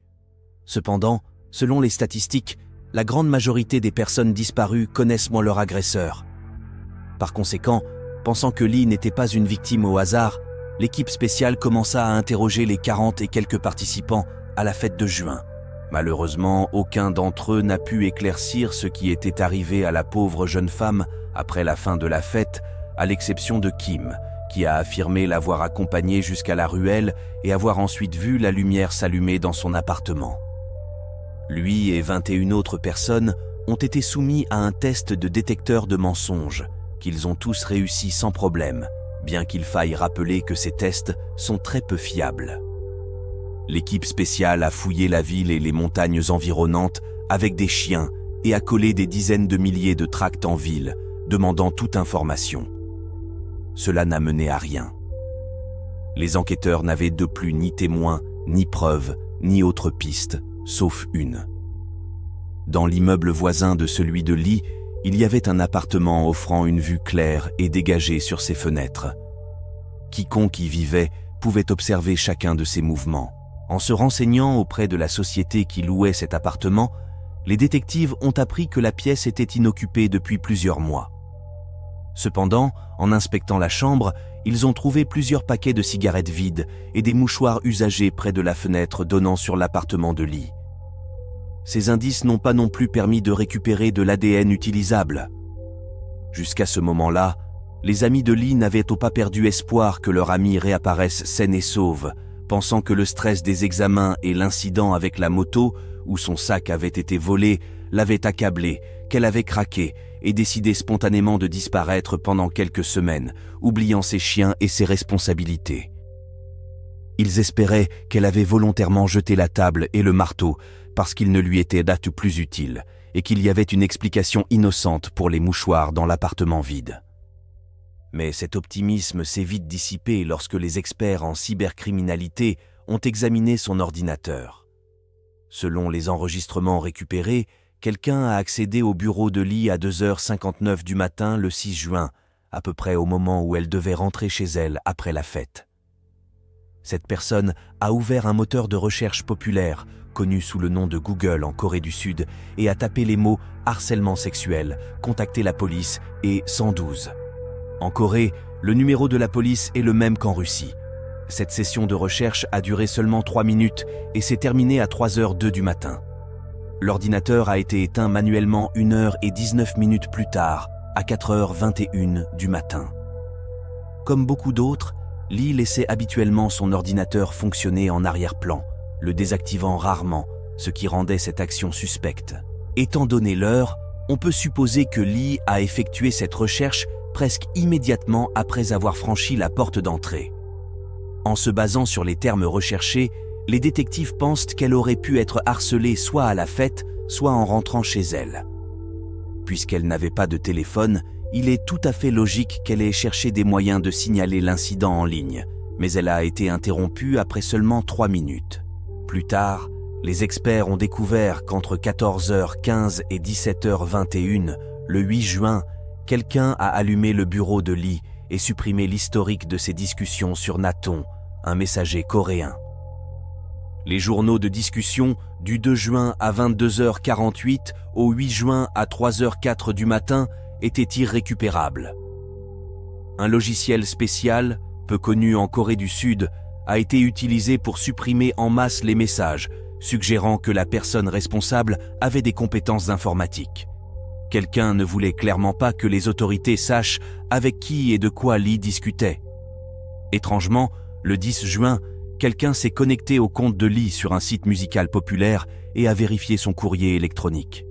Cependant, selon les statistiques, la grande majorité des personnes disparues connaissent moins leur agresseur. Par conséquent, pensant que Lee n'était pas une victime au hasard, l'équipe spéciale commença à interroger les 40 et quelques participants à la fête de juin. Malheureusement, aucun d'entre eux n'a pu éclaircir ce qui était arrivé à la pauvre jeune femme après la fin de la fête, à l'exception de Kim, qui a affirmé l'avoir accompagnée jusqu'à la ruelle et avoir ensuite vu la lumière s'allumer dans son appartement. Lui et 21 autres personnes ont été soumis à un test de détecteur de mensonges, qu'ils ont tous réussi sans problème, bien qu'il faille rappeler que ces tests sont très peu fiables. L'équipe spéciale a fouillé la ville et les montagnes environnantes avec des chiens et a collé des dizaines de milliers de tracts en ville, demandant toute information. Cela n'a mené à rien. Les enquêteurs n'avaient de plus ni témoins, ni preuves, ni autre piste, sauf une. Dans l'immeuble voisin de celui de Lee, il y avait un appartement offrant une vue claire et dégagée sur ses fenêtres. Quiconque y vivait pouvait observer chacun de ses mouvements. En se renseignant auprès de la société qui louait cet appartement, les détectives ont appris que la pièce était inoccupée depuis plusieurs mois. Cependant, en inspectant la chambre, ils ont trouvé plusieurs paquets de cigarettes vides et des mouchoirs usagés près de la fenêtre donnant sur l'appartement de Lee. Ces indices n'ont pas non plus permis de récupérer de l'ADN utilisable. Jusqu'à ce moment-là, les amis de Lee n'avaient pas perdu espoir que leur amie réapparaisse saine et sauve, pensant que le stress des examens et l'incident avec la moto, où son sac avait été volé, l'avaient accablée, qu'elle avait craqué et décidé spontanément de disparaître pendant quelques semaines, oubliant ses chiens et ses responsabilités. Ils espéraient qu'elle avait volontairement jeté la table et le marteau parce qu'ils ne lui étaient plus utiles et qu'il y avait une explication innocente pour les mouchoirs dans l'appartement vide. Mais cet optimisme s'est vite dissipé lorsque les experts en cybercriminalité ont examiné son ordinateur. Selon les enregistrements récupérés, quelqu'un a accédé au bureau de Lee à 2h59 du matin le 6 juin, à peu près au moment où elle devait rentrer chez elle après la fête. Cette personne a ouvert un moteur de recherche populaire, connu sous le nom de Google en Corée du Sud, et a tapé les mots « harcèlement sexuel »,« contacter la police » et « 112 ». En Corée, le numéro de la police est le même qu'en Russie. Cette session de recherche a duré seulement 3 minutes et s'est terminée à 3h02 du matin. L'ordinateur a été éteint manuellement 1h19 plus tard, à 4h21 du matin. Comme beaucoup d'autres, Lee laissait habituellement son ordinateur fonctionner en arrière-plan, le désactivant rarement, ce qui rendait cette action suspecte. Étant donné l'heure, on peut supposer que Lee a effectué cette recherche presque immédiatement après avoir franchi la porte d'entrée. En se basant sur les termes recherchés, les détectives pensent qu'elle aurait pu être harcelée soit à la fête, soit en rentrant chez elle. Puisqu'elle n'avait pas de téléphone, il est tout à fait logique qu'elle ait cherché des moyens de signaler l'incident en ligne, mais elle a été interrompue après seulement 3 minutes. Plus tard, les experts ont découvert qu'entre 14h15 et 17h21, le 8 juin, quelqu'un a allumé le bureau de Lee et supprimé l'historique de ses discussions sur Naton, un messager coréen. Les journaux de discussion du 2 juin à 22h48 au 8 juin à 3h04 du matin étaient irrécupérables. Un logiciel spécial, peu connu en Corée du Sud, a été utilisé pour supprimer en masse les messages, suggérant que la personne responsable avait des compétences informatiques. Quelqu'un ne voulait clairement pas que les autorités sachent avec qui et de quoi Lee discutait. Étrangement, le 10 juin, quelqu'un s'est connecté au compte de Lee sur un site musical populaire et a vérifié son courrier électronique.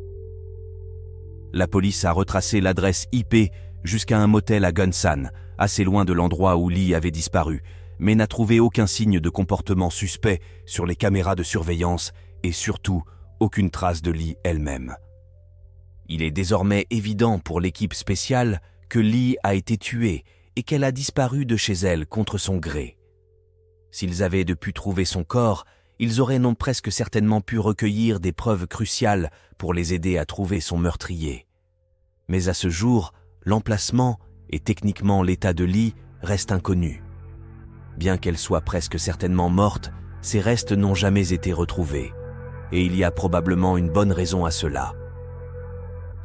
La police a retracé l'adresse IP jusqu'à un motel à Gunsan, assez loin de l'endroit où Lee avait disparu, mais n'a trouvé aucun signe de comportement suspect sur les caméras de surveillance et surtout aucune trace de Lee elle-même. Il est désormais évident pour l'équipe spéciale que Lee a été tuée et qu'elle a disparu de chez elle contre son gré. S'ils avaient pu trouver son corps, ils auraient non presque certainement pu recueillir des preuves cruciales pour les aider à trouver son meurtrier. Mais à ce jour, l'emplacement et techniquement l'état de Lee restent inconnus. Bien qu'elle soit presque certainement morte, ses restes n'ont jamais été retrouvés. Et il y a probablement une bonne raison à cela.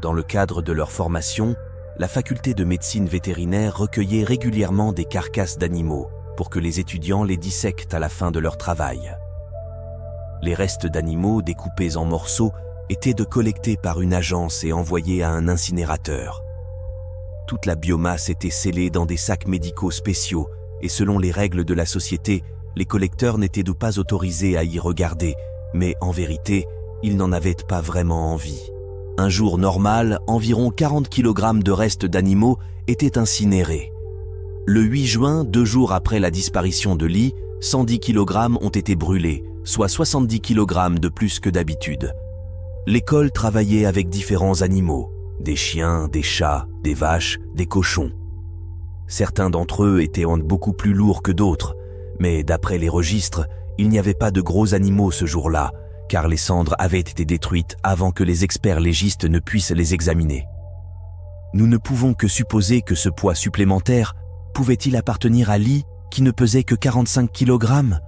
Dans le cadre de leur formation, la faculté de médecine vétérinaire recueillait régulièrement des carcasses d'animaux pour que les étudiants les dissèquent à la fin de leur travail. Les restes d'animaux découpés en morceaux étaient collectés par une agence et envoyés à un incinérateur. Toute la biomasse était scellée dans des sacs médicaux spéciaux et selon les règles de la société, les collecteurs n'étaient pas autorisés à y regarder, mais en vérité, ils n'en avaient pas vraiment envie. Un jour normal, environ 40 kg de restes d'animaux étaient incinérés. Le 8 juin, 2 jours après la disparition de Lee, 110 kg ont été brûlés, soit 70 kg de plus que d'habitude. L'école travaillait avec différents animaux, des chiens, des chats, des vaches, des cochons. Certains d'entre eux étaient beaucoup plus lourds que d'autres, mais d'après les registres, il n'y avait pas de gros animaux ce jour-là, car les cendres avaient été détruites avant que les experts légistes ne puissent les examiner. Nous ne pouvons que supposer que ce poids supplémentaire pouvait-il appartenir à Lee, qui ne pesait que 45 kg?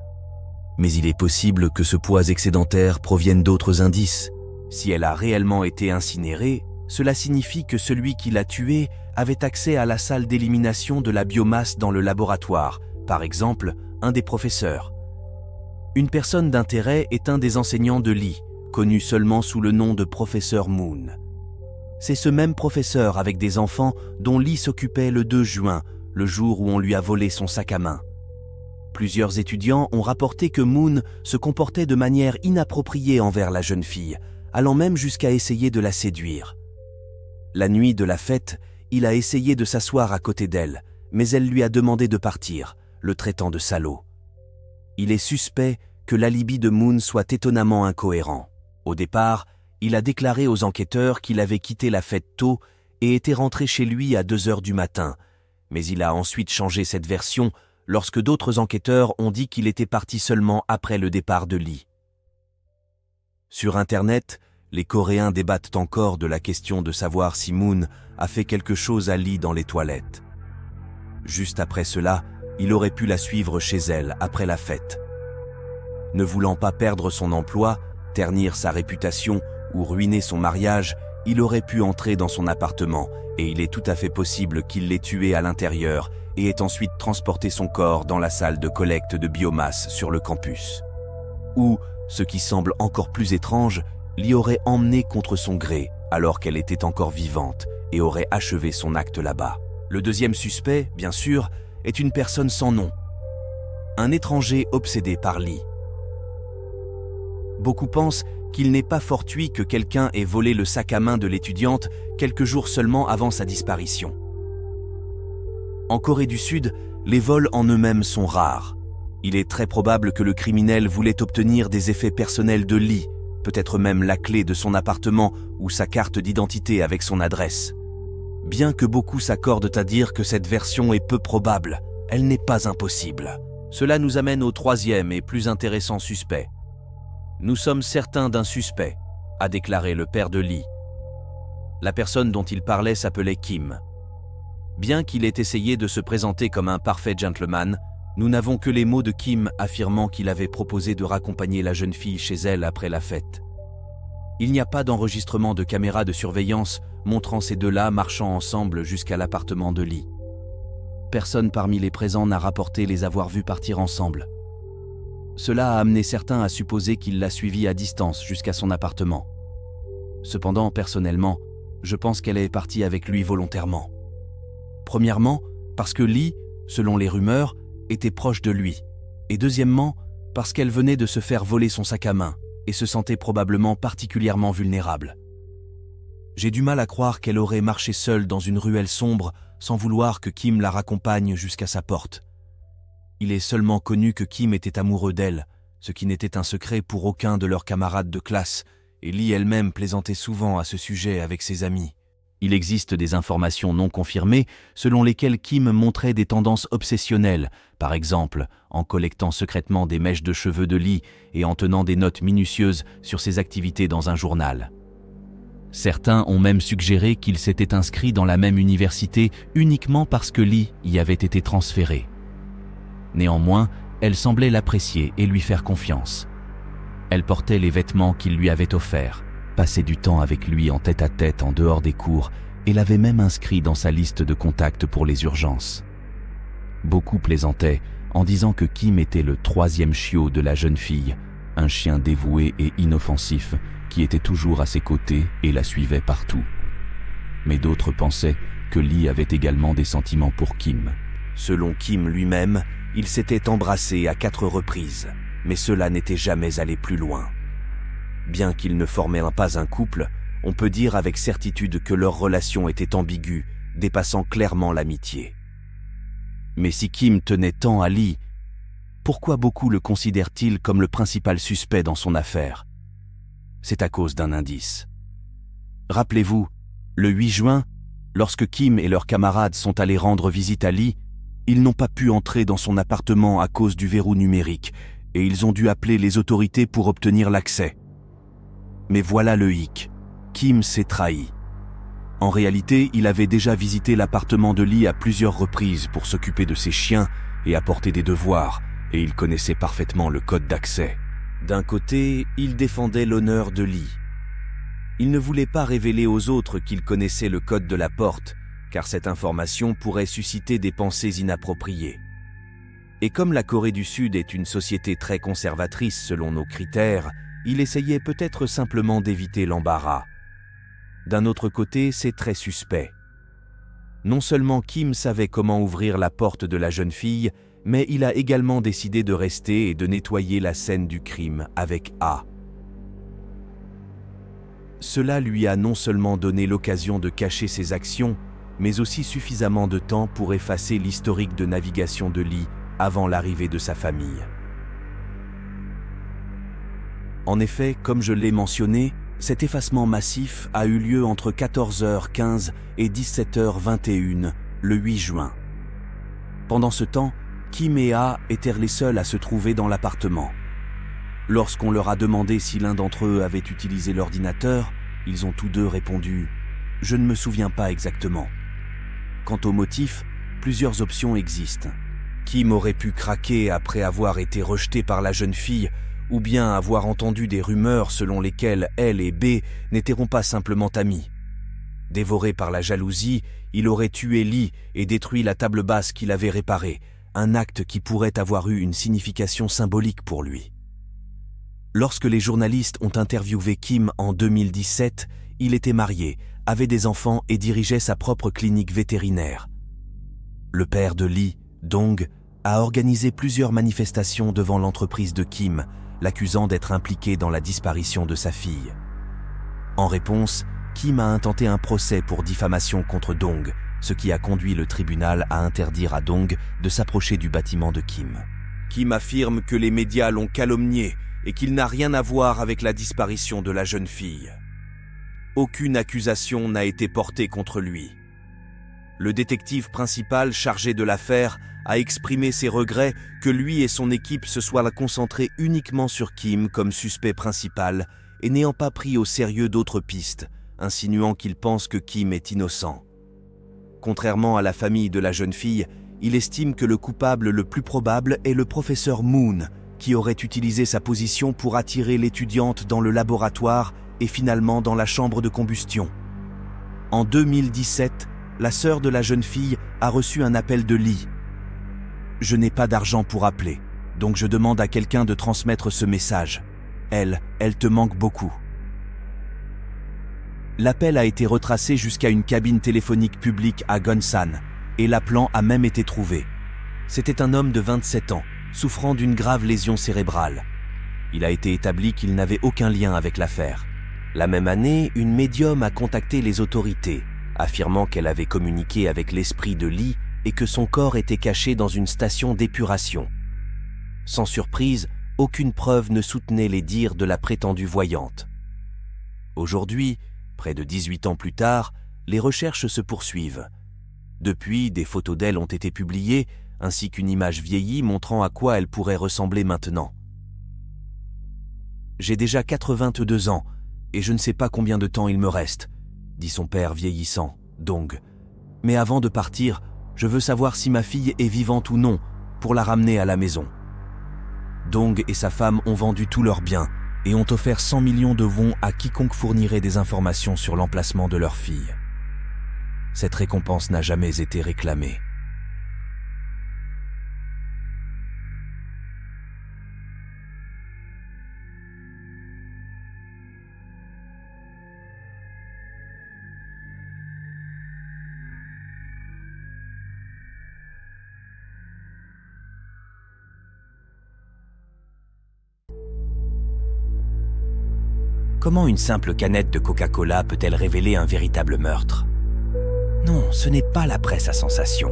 Mais il est possible que ce poids excédentaire provienne d'autres indices. Si elle a réellement été incinérée, cela signifie que celui qui l'a tuée avait accès à la salle d'élimination de la biomasse dans le laboratoire, par exemple, un des professeurs. Une personne d'intérêt est un des enseignants de Lee, connu seulement sous le nom de professeur Moon. C'est ce même professeur avec des enfants dont Lee s'occupait le 2 juin, le jour où on lui a volé son sac à main. Plusieurs étudiants ont rapporté que Moon se comportait de manière inappropriée envers la jeune fille, allant même jusqu'à essayer de la séduire. La nuit de la fête, il a essayé de s'asseoir à côté d'elle, mais elle lui a demandé de partir, le traitant de salaud. Il est suspect que l'alibi de Moon soit étonnamment incohérent. Au départ, il a déclaré aux enquêteurs qu'il avait quitté la fête tôt et était rentré chez lui à 2 heures du matin, mais il a ensuite changé cette version lorsque d'autres enquêteurs ont dit qu'il était parti seulement après le départ de Lee. Sur Internet, les Coréens débattent encore de la question de savoir si Moon a fait quelque chose à Lee dans les toilettes. Juste après cela, il aurait pu la suivre chez elle après la fête. Ne voulant pas perdre son emploi, ternir sa réputation ou ruiner son mariage, il aurait pu entrer dans son appartement et il est tout à fait possible qu'il l'ait tuée à l'intérieur et ait ensuite transporté son corps dans la salle de collecte de biomasse sur le campus. Ou, ce qui semble encore plus étrange, l'y aurait emmenée contre son gré alors qu'elle était encore vivante et aurait achevé son acte là-bas. Le deuxième suspect, bien sûr, est une personne sans nom. Un étranger obsédé par Lee. Beaucoup pensent qu'il n'est pas fortuit que quelqu'un ait volé le sac à main de l'étudiante quelques jours seulement avant sa disparition. En Corée du Sud, les vols en eux-mêmes sont rares. Il est très probable que le criminel voulait obtenir des effets personnels de Lee, peut-être même la clé de son appartement ou sa carte d'identité avec son adresse. Bien que beaucoup s'accordent à dire que cette version est peu probable, elle n'est pas impossible. Cela nous amène au troisième et plus intéressant suspect. Nous sommes certains d'un suspect, a déclaré le père de Lee. La personne dont il parlait s'appelait Kim. Bien qu'il ait essayé de se présenter comme un parfait gentleman, nous n'avons que les mots de Kim affirmant qu'il avait proposé de raccompagner la jeune fille chez elle après la fête. Il n'y a pas d'enregistrement de caméra de surveillance montrant ces deux-là marchant ensemble jusqu'à l'appartement de Lee. Personne parmi les présents n'a rapporté les avoir vus partir ensemble. Cela a amené certains à supposer qu'il l'a suivie à distance jusqu'à son appartement. Cependant, personnellement, je pense qu'elle est partie avec lui volontairement. Premièrement, parce que Lee, selon les rumeurs, était proche de lui. Et deuxièmement, parce qu'elle venait de se faire voler son sac à main et se sentait probablement particulièrement vulnérable. J'ai du mal à croire qu'elle aurait marché seule dans une ruelle sombre sans vouloir que Kim la raccompagne jusqu'à sa porte. Il est seulement connu que Kim était amoureux d'elle, ce qui n'était un secret pour aucun de leurs camarades de classe, et Lee elle-même plaisantait souvent à ce sujet avec ses amis. Il existe des informations non confirmées selon lesquelles Kim montrait des tendances obsessionnelles, par exemple en collectant secrètement des mèches de cheveux de Lee et en tenant des notes minutieuses sur ses activités dans un journal. Certains ont même suggéré qu'il s'était inscrit dans la même université uniquement parce que Lee y avait été transféré. Néanmoins, elle semblait l'apprécier et lui faire confiance. Elle portait les vêtements qu'il lui avait offerts, passait du temps avec lui en tête-à-tête en dehors des cours et l'avait même inscrit dans sa liste de contacts pour les urgences. Beaucoup plaisantaient en disant que Kim était le troisième chiot de la jeune fille, un chien dévoué et inoffensif qui était toujours à ses côtés et la suivait partout. Mais d'autres pensaient que Lee avait également des sentiments pour Kim. Selon Kim lui-même, ils s'étaient embrassés à 4 reprises, mais cela n'était jamais allé plus loin. Bien qu'ils ne formaient pas un couple, on peut dire avec certitude que leur relation était ambiguë, dépassant clairement l'amitié. Mais si Kim tenait tant à Lee, pourquoi beaucoup le considèrent-ils comme le principal suspect dans son affaire ? C'est à cause d'un indice. Rappelez-vous, le 8 juin, lorsque Kim et leurs camarades sont allés rendre visite à Lee, ils n'ont pas pu entrer dans son appartement à cause du verrou numérique et ils ont dû appeler les autorités pour obtenir l'accès. Mais voilà le hic, Kim s'est trahi. En réalité, il avait déjà visité l'appartement de Lee à plusieurs reprises pour s'occuper de ses chiens et apporter des devoirs, et il connaissait parfaitement le code d'accès. D'un côté, il défendait l'honneur de Lee. Il ne voulait pas révéler aux autres qu'il connaissait le code de la porte, car cette information pourrait susciter des pensées inappropriées. Et comme la Corée du Sud est une société très conservatrice selon nos critères, il essayait peut-être simplement d'éviter l'embarras. D'un autre côté, c'est très suspect. Non seulement Kim savait comment ouvrir la porte de la jeune fille, mais il a également décidé de rester et de nettoyer la scène du crime avec A. Cela lui a non seulement donné l'occasion de cacher ses actions, mais aussi suffisamment de temps pour effacer l'historique de navigation de Lee avant l'arrivée de sa famille. En effet, comme je l'ai mentionné, cet effacement massif a eu lieu entre 14h15 et 17h21 le 8 juin. Pendant ce temps, Kim et A étaient les seuls à se trouver dans l'appartement. Lorsqu'on leur a demandé si l'un d'entre eux avait utilisé l'ordinateur, ils ont tous deux répondu « Je ne me souviens pas exactement ». Quant au motif, plusieurs options existent. Kim aurait pu craquer après avoir été rejeté par la jeune fille, ou bien avoir entendu des rumeurs selon lesquelles elle et B n'étaient pas simplement amis. Dévoré par la jalousie, il aurait tué Lee et détruit la table basse qu'il avait réparée, un acte qui pourrait avoir eu une signification symbolique pour lui. Lorsque les journalistes ont interviewé Kim en 2017, il était marié, avait des enfants et dirigeait sa propre clinique vétérinaire. Le père de Lee, Dong, a organisé plusieurs manifestations devant l'entreprise de Kim, l'accusant d'être impliqué dans la disparition de sa fille. En réponse, Kim a intenté un procès pour diffamation contre Dong, ce qui a conduit le tribunal à interdire à Dong de s'approcher du bâtiment de Kim. Kim affirme que les médias l'ont calomnié et qu'il n'a rien à voir avec la disparition de la jeune fille. Aucune accusation n'a été portée contre lui. Le détective principal chargé de l'affaire a exprimé ses regrets que lui et son équipe se soient concentrés uniquement sur Kim comme suspect principal et n'ayant pas pris au sérieux d'autres pistes, insinuant qu'il pense que Kim est innocent. Contrairement à la famille de la jeune fille, il estime que le coupable le plus probable est le professeur Moon, qui aurait utilisé sa position pour attirer l'étudiante dans le laboratoire et finalement dans la chambre de combustion. En 2017, la sœur de la jeune fille a reçu un appel de Lee. « Je n'ai pas d'argent pour appeler, donc je demande à quelqu'un de transmettre ce message. Elle te manque beaucoup. » L'appel a été retracé jusqu'à une cabine téléphonique publique à Gunsan, et l'appelant a même été trouvé. C'était un homme de 27 ans, souffrant d'une grave lésion cérébrale. Il a été établi qu'il n'avait aucun lien avec l'affaire. La même année, une médium a contacté les autorités, affirmant qu'elle avait communiqué avec l'esprit de Lee et que son corps était caché dans une station d'épuration. Sans surprise, aucune preuve ne soutenait les dires de la prétendue voyante. Aujourd'hui, près de 18 ans plus tard, les recherches se poursuivent. Depuis, des photos d'elle ont été publiées, ainsi qu'une image vieillie montrant à quoi elle pourrait ressembler maintenant. « J'ai déjà 82 ans, et je ne sais pas combien de temps il me reste, » dit son père vieillissant, Dong. « Mais avant de partir, je veux savoir si ma fille est vivante ou non, pour la ramener à la maison. » Dong et sa femme ont vendu tous leurs biens, et ont offert 100 millions de won à quiconque fournirait des informations sur l'emplacement de leur fille. Cette récompense n'a jamais été réclamée. Comment une simple canette de Coca-Cola peut-elle révéler un véritable meurtre? Non, ce n'est pas la presse à sensation.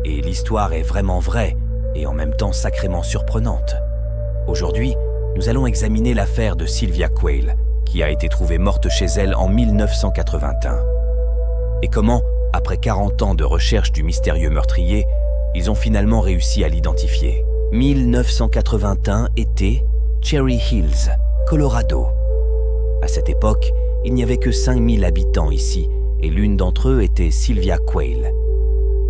Et l'histoire est vraiment vraie, et en même temps sacrément surprenante. Aujourd'hui, nous allons examiner l'affaire de Sylvia Quayle, qui a été trouvée morte chez elle en 1981. Et comment, après 40 ans de recherche du mystérieux meurtrier, ils ont finalement réussi à l'identifier. 1981 était Cherry Hills, Colorado. À cette époque, il n'y avait que 5000 habitants ici, et l'une d'entre eux était Sylvia Quayle.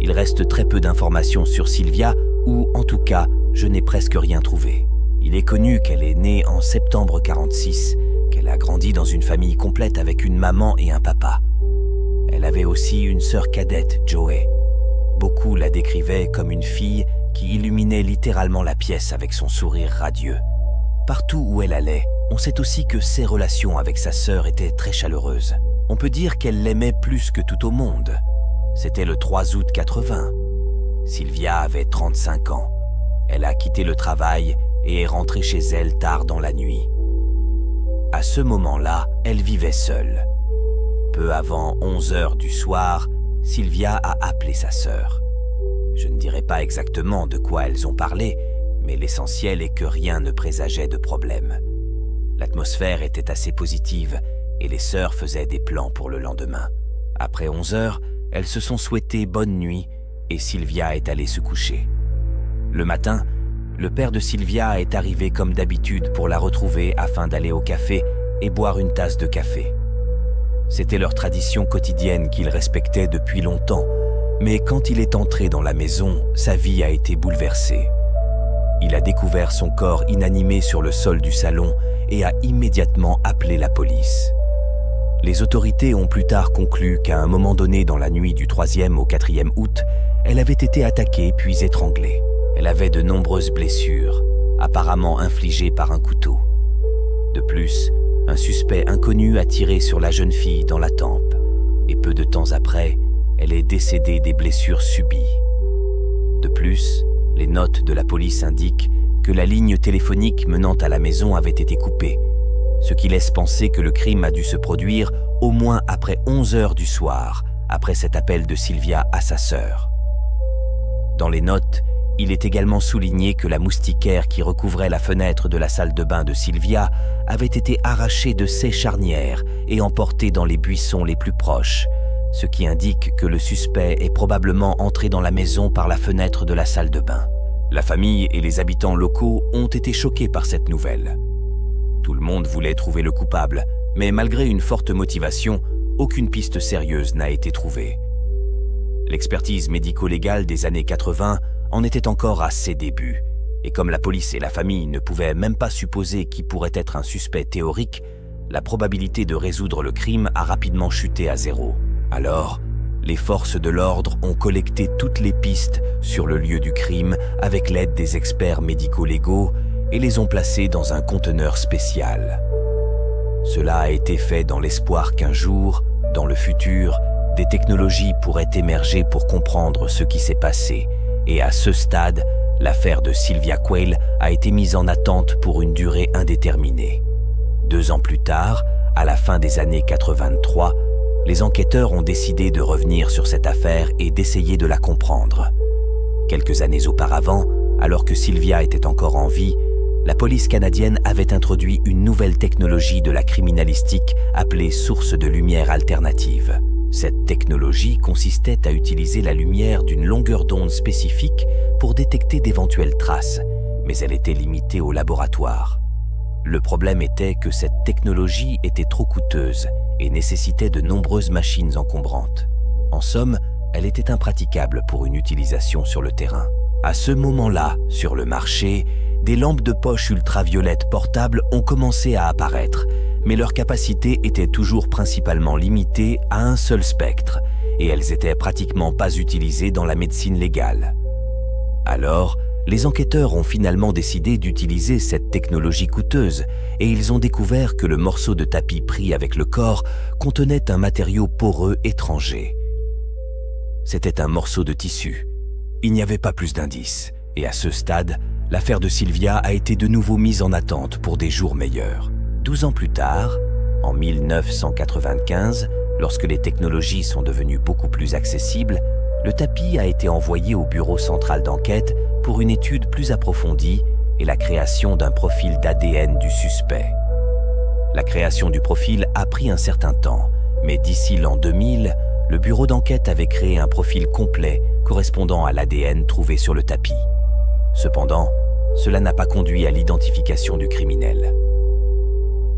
Il reste très peu d'informations sur Sylvia, ou en tout cas, je n'ai presque rien trouvé. Il est connu qu'elle est née en septembre 46, qu'elle a grandi dans une famille complète avec une maman et un papa. Elle avait aussi une sœur cadette, Joey. Beaucoup la décrivaient comme une fille qui illuminait littéralement la pièce avec son sourire radieux. Partout où elle allait, on sait aussi que ses relations avec sa sœur étaient très chaleureuses. On peut dire qu'elle l'aimait plus que tout au monde. C'était le 3 août 80. Sylvia avait 35 ans. Elle a quitté le travail et est rentrée chez elle tard dans la nuit. À ce moment-là, elle vivait seule. Peu avant 11 heures du soir, Sylvia a appelé sa sœur. Je ne dirai pas exactement de quoi elles ont parlé, mais l'essentiel est que rien ne présageait de problème. L'atmosphère était assez positive et les sœurs faisaient des plans pour le lendemain. Après 11 heures, elles se sont souhaitées bonne nuit et Sylvia est allée se coucher. Le matin, le père de Sylvia est arrivé comme d'habitude pour la retrouver afin d'aller au café et boire une tasse de café. C'était leur tradition quotidienne qu'ils respectaient depuis longtemps, mais quand il est entré dans la maison, sa vie a été bouleversée. Il a découvert son corps inanimé sur le sol du salon et a immédiatement appelé la police. Les autorités ont plus tard conclu qu'à un moment donné dans la nuit du 3e au 4e août, elle avait été attaquée puis étranglée. Elle avait de nombreuses blessures, apparemment infligées par un couteau. De plus, un suspect inconnu a tiré sur la jeune fille dans la tempe, et peu de temps après, elle est décédée des blessures subies. De plus, les notes de la police indiquent que la ligne téléphonique menant à la maison avait été coupée, ce qui laisse penser que le crime a dû se produire au moins après 11 heures du soir, après cet appel de Sylvia à sa sœur. Dans les notes, il est également souligné que la moustiquaire qui recouvrait la fenêtre de la salle de bain de Sylvia avait été arrachée de ses charnières et emportée dans les buissons les plus proches, ce qui indique que le suspect est probablement entré dans la maison par la fenêtre de la salle de bain. La famille et les habitants locaux ont été choqués par cette nouvelle. Tout le monde voulait trouver le coupable, mais malgré une forte motivation, aucune piste sérieuse n'a été trouvée. L'expertise médico-légale des années 80 en était encore à ses débuts, et comme la police et la famille ne pouvaient même pas supposer qui pourrait être un suspect théorique, la probabilité de résoudre le crime a rapidement chuté à 0. Alors, les forces de l'ordre ont collecté toutes les pistes sur le lieu du crime avec l'aide des experts médico-légaux et les ont placées dans un conteneur spécial. Cela a été fait dans l'espoir qu'un jour, dans le futur, des technologies pourraient émerger pour comprendre ce qui s'est passé. Et à ce stade, l'affaire de Sylvia Quayle a été mise en attente pour une durée indéterminée. 2 ans plus tard, à la fin des années 83, les enquêteurs ont décidé de revenir sur cette affaire et d'essayer de la comprendre. Quelques années auparavant, alors que Sylvia était encore en vie, la police canadienne avait introduit une nouvelle technologie de la criminalistique appelée source de lumière alternative. Cette technologie consistait à utiliser la lumière d'une longueur d'onde spécifique pour détecter d'éventuelles traces, mais elle était limitée au laboratoire. Le problème était que cette technologie était trop coûteuse et nécessitait de nombreuses machines encombrantes. En somme, elle était impraticable pour une utilisation sur le terrain. À ce moment-là, sur le marché, des lampes de poche ultraviolettes portables ont commencé à apparaître, mais leur capacité était toujours principalement limitée à un seul spectre, et elles étaient pratiquement pas utilisées dans la médecine légale. Alors, les enquêteurs ont finalement décidé d'utiliser cette technologie coûteuse, et ils ont découvert que le morceau de tapis pris avec le corps contenait un matériau poreux étranger. C'était un morceau de tissu. Il n'y avait pas plus d'indices, et à ce stade, l'affaire de Sylvia a été de nouveau mise en attente pour des jours meilleurs. 12 ans plus tard, en 1995, lorsque les technologies sont devenues beaucoup plus accessibles, le tapis a été envoyé au bureau central d'enquête pour une étude plus approfondie et la création d'un profil d'ADN du suspect. La création du profil a pris un certain temps, mais d'ici l'an 2000, le bureau d'enquête avait créé un profil complet correspondant à l'ADN trouvé sur le tapis. Cependant, cela n'a pas conduit à l'identification du criminel.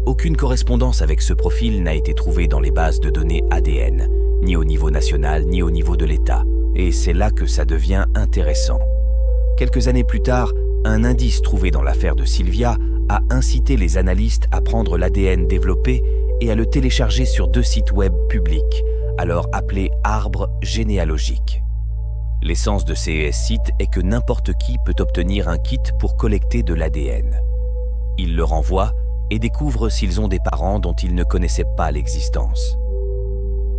Aucune correspondance avec ce profil n'a été trouvée dans les bases de données ADN, ni au niveau national, ni au niveau de l'État. Et c'est là que ça devient intéressant. Quelques années plus tard, un indice trouvé dans l'affaire de Sylvia a incité les analystes à prendre l'ADN développé et à le télécharger sur 2 sites web publics, alors appelés arbres généalogiques. L'essence de ces sites est que n'importe qui peut obtenir un kit pour collecter de l'ADN. Ils le renvoient et découvrent s'ils ont des parents dont ils ne connaissaient pas l'existence.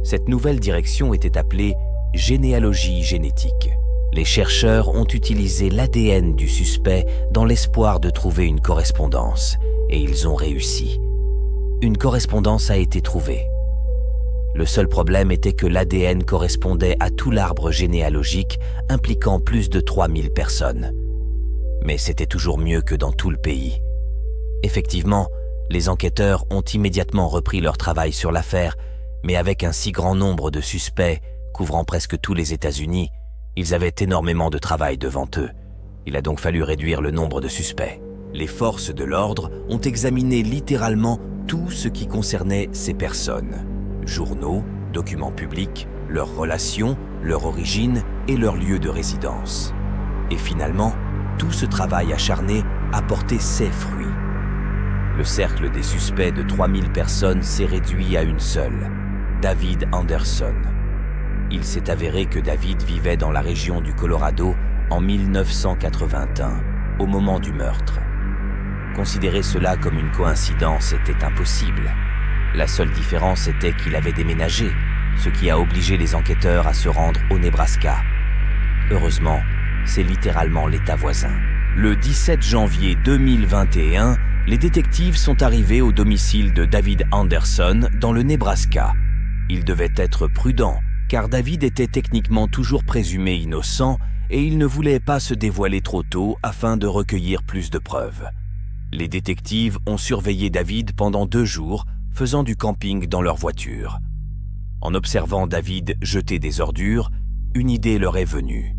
Cette nouvelle direction était appelée généalogie génétique. Les chercheurs ont utilisé l'ADN du suspect dans l'espoir de trouver une correspondance, et ils ont réussi. Une correspondance a été trouvée. Le seul problème était que l'ADN correspondait à tout l'arbre généalogique impliquant plus de 3000 personnes. Mais c'était toujours mieux que dans tout le pays. Effectivement, les enquêteurs ont immédiatement repris leur travail sur l'affaire, mais avec un si grand nombre de suspects, couvrant presque tous les États-Unis, ils avaient énormément de travail devant eux. Il a donc fallu réduire le nombre de suspects. Les forces de l'ordre ont examiné littéralement tout ce qui concernait ces personnes. Journaux, documents publics, leurs relations, leur origine et leur lieu de résidence. Et finalement, tout ce travail acharné a porté ses fruits. Le cercle des suspects de 3000 personnes s'est réduit à une seule, David Anderson. Il s'est avéré que David vivait dans la région du Colorado en 1981, au moment du meurtre. Considérer cela comme une coïncidence était impossible. La seule différence était qu'il avait déménagé, ce qui a obligé les enquêteurs à se rendre au Nebraska. Heureusement, c'est littéralement l'État voisin. Le 17 janvier 2021, les détectives sont arrivés au domicile de David Anderson dans le Nebraska. Ils devaient être prudents, car David était techniquement toujours présumé innocent et il ne voulait pas se dévoiler trop tôt afin de recueillir plus de preuves. Les détectives ont surveillé David pendant 2 jours, faisant du camping dans leur voiture. En observant David jeter des ordures, une idée leur est venue.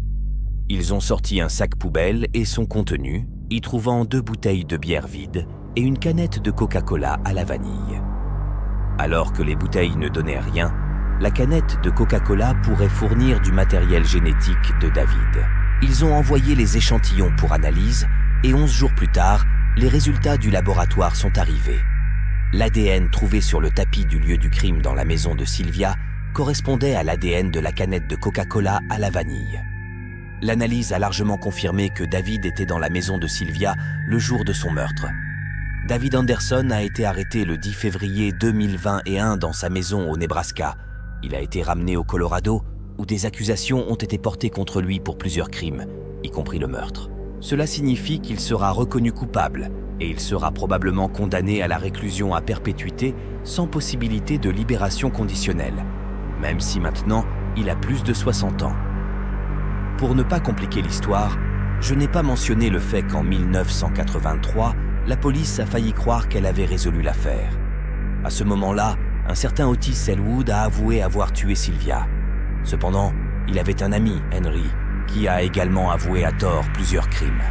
Ils ont sorti un sac poubelle et son contenu, y trouvant 2 bouteilles de bière vides et une canette de Coca-Cola à la vanille. Alors que les bouteilles ne donnaient rien, la canette de Coca-Cola pourrait fournir du matériel génétique de David. Ils ont envoyé les échantillons pour analyse et 11 jours plus tard, les résultats du laboratoire sont arrivés. L'ADN trouvé sur le tapis du lieu du crime dans la maison de Sylvia correspondait à l'ADN de la canette de Coca-Cola à la vanille. L'analyse a largement confirmé que David était dans la maison de Sylvia le jour de son meurtre. David Anderson a été arrêté le 10 février 2021 dans sa maison au Nebraska. Il a été ramené au Colorado, où des accusations ont été portées contre lui pour plusieurs crimes, y compris le meurtre. Cela signifie qu'il sera reconnu coupable et il sera probablement condamné à la réclusion à perpétuité sans possibilité de libération conditionnelle, même si maintenant il a plus de 60 ans. Pour ne pas compliquer l'histoire, je n'ai pas mentionné le fait qu'en 1983, la police a failli croire qu'elle avait résolu l'affaire. À ce moment-là, un certain Otis Elwood a avoué avoir tué Sylvia. Cependant, il avait un ami, Henry, qui a également avoué à tort plusieurs crimes.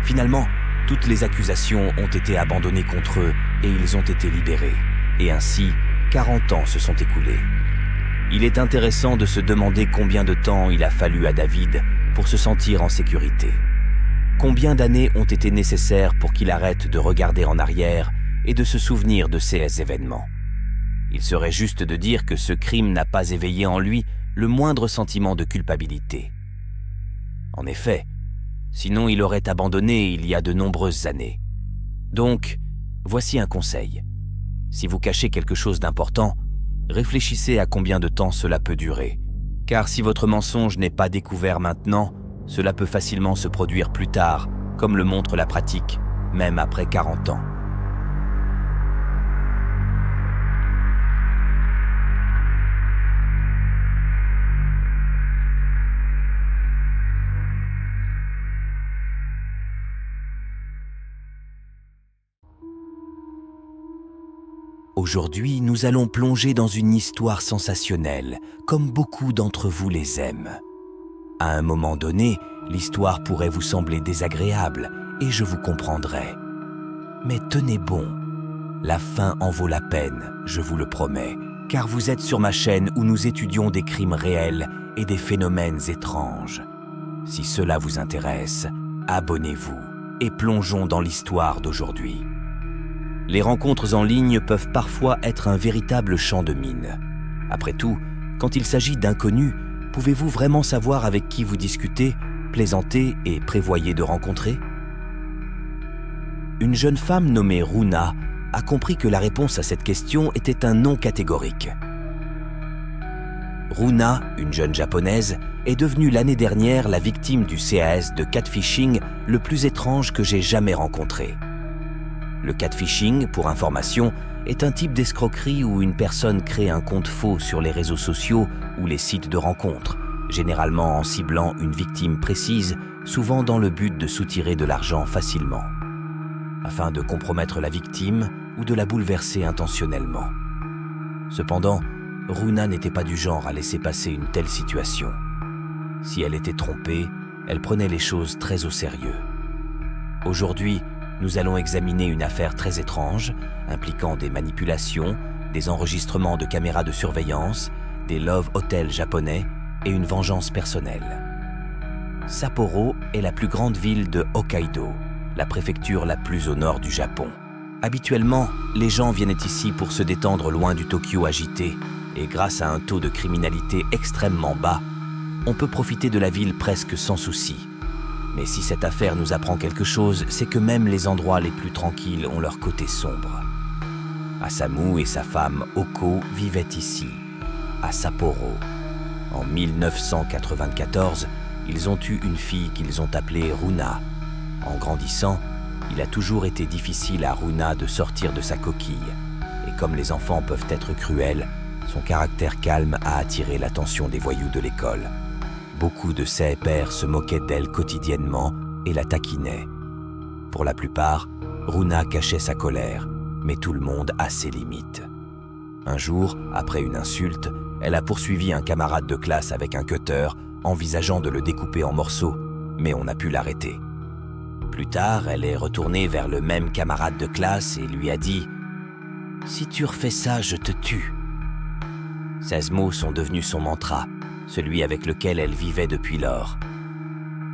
Finalement, toutes les accusations ont été abandonnées contre eux et ils ont été libérés. Et ainsi, 40 ans se sont écoulés. Il est intéressant de se demander combien de temps il a fallu à David pour se sentir en sécurité. Combien d'années ont été nécessaires pour qu'il arrête de regarder en arrière et de se souvenir de ces événements. Il serait juste de dire que ce crime n'a pas éveillé en lui le moindre sentiment de culpabilité. En effet, sinon il aurait abandonné il y a de nombreuses années. Donc, voici un conseil. Si vous cachez quelque chose d'important, réfléchissez à combien de temps cela peut durer. Car si votre mensonge n'est pas découvert maintenant, cela peut facilement se produire plus tard, comme le montre la pratique, même après 40 ans. Aujourd'hui, nous allons plonger dans une histoire sensationnelle, comme beaucoup d'entre vous les aiment. À un moment donné, l'histoire pourrait vous sembler désagréable, et je vous comprendrai. Mais tenez bon, la fin en vaut la peine, je vous le promets, car vous êtes sur ma chaîne où nous étudions des crimes réels et des phénomènes étranges. Si cela vous intéresse, abonnez-vous et plongeons dans l'histoire d'aujourd'hui. Les rencontres en ligne peuvent parfois être un véritable champ de mine. Après tout, quand il s'agit d'inconnus, pouvez-vous vraiment savoir avec qui vous discutez, plaisantez et prévoyez de rencontrer? Une jeune femme nommée Runa a compris que la réponse à cette question était un non catégorique. Runa, une jeune japonaise, est devenue l'année dernière la victime du CAS de catfishing le plus étrange que j'ai jamais rencontré. Le catfishing, pour information, est un type d'escroquerie où une personne crée un compte faux sur les réseaux sociaux ou les sites de rencontres, généralement en ciblant une victime précise, souvent dans le but de soutirer de l'argent facilement, afin de compromettre la victime ou de la bouleverser intentionnellement. Cependant, Runa n'était pas du genre à laisser passer une telle situation. Si elle était trompée, elle prenait les choses très au sérieux. Aujourd'hui, nous allons examiner une affaire très étrange, impliquant des manipulations, des enregistrements de caméras de surveillance, des love hotels japonais et une vengeance personnelle. Sapporo est la plus grande ville de Hokkaido, la préfecture la plus au nord du Japon. Habituellement, les gens viennent ici pour se détendre loin du Tokyo agité, et grâce à un taux de criminalité extrêmement bas, on peut profiter de la ville presque sans souci. Mais si cette affaire nous apprend quelque chose, c'est que même les endroits les plus tranquilles ont leur côté sombre. Asamu et sa femme Oko vivaient ici, à Sapporo. En 1994, ils ont eu une fille qu'ils ont appelée Runa. En grandissant, il a toujours été difficile à Runa de sortir de sa coquille. Et comme les enfants peuvent être cruels, son caractère calme a attiré l'attention des voyous de l'école. Beaucoup de ses pairs se moquaient d'elle quotidiennement et la taquinaient. Pour la plupart, Runa cachait sa colère, mais tout le monde a ses limites. Un jour, après une insulte, elle a poursuivi un camarade de classe avec un cutter, envisageant de le découper en morceaux, mais on a pu l'arrêter. Plus tard, elle est retournée vers le même camarade de classe et lui a dit « Si tu refais ça, je te tue ». 16 mots sont devenus son mantra, celui avec lequel elle vivait depuis lors.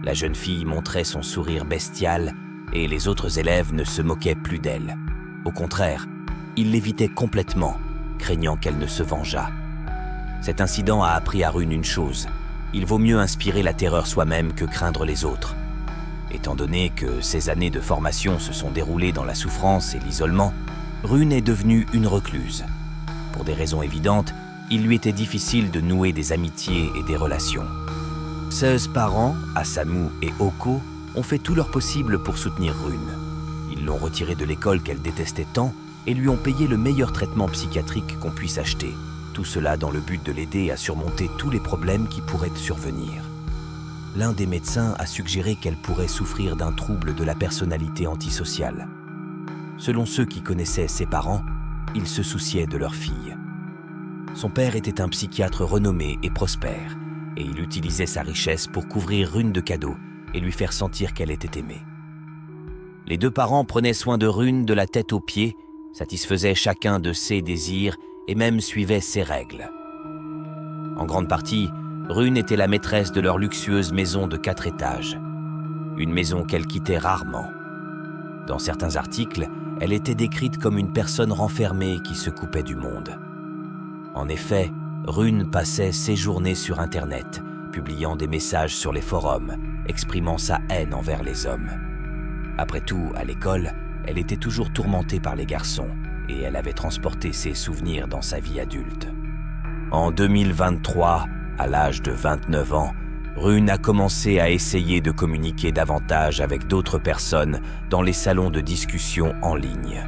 La jeune fille montrait son sourire bestial et les autres élèves ne se moquaient plus d'elle. Au contraire, ils l'évitaient complètement, craignant qu'elle ne se vengeât. Cet incident a appris à Rune une chose. Il vaut mieux inspirer la terreur soi-même que craindre les autres. Étant donné que ses années de formation se sont déroulées dans la souffrance et l'isolement, Rune est devenue une recluse. Pour des raisons évidentes, il lui était difficile de nouer des amitiés et des relations. Ses parents, Asamu et Oko, ont fait tout leur possible pour soutenir Rune. Ils l'ont retirée de l'école qu'elle détestait tant et lui ont payé le meilleur traitement psychiatrique qu'on puisse acheter. Tout cela dans le but de l'aider à surmonter tous les problèmes qui pourraient survenir. L'un des médecins a suggéré qu'elle pourrait souffrir d'un trouble de la personnalité antisociale. Selon ceux qui connaissaient ses parents, ils se souciaient de leur fille. Son père était un psychiatre renommé et prospère, et il utilisait sa richesse pour couvrir Rune de cadeaux et lui faire sentir qu'elle était aimée. Les deux parents prenaient soin de Rune de la tête aux pieds, satisfaisaient chacun de ses désirs et même suivaient ses règles. En grande partie, Rune était la maîtresse de leur luxueuse maison de 4 étages. Une maison qu'elle quittait rarement. Dans certains articles, elle était décrite comme une personne renfermée qui se coupait du monde. En effet, Rune passait ses journées sur Internet, publiant des messages sur les forums, exprimant sa haine envers les hommes. Après tout, à l'école, elle était toujours tourmentée par les garçons et elle avait transporté ses souvenirs dans sa vie adulte. En 2023, à l'âge de 29 ans, Rune a commencé à essayer de communiquer davantage avec d'autres personnes dans les salons de discussion en ligne.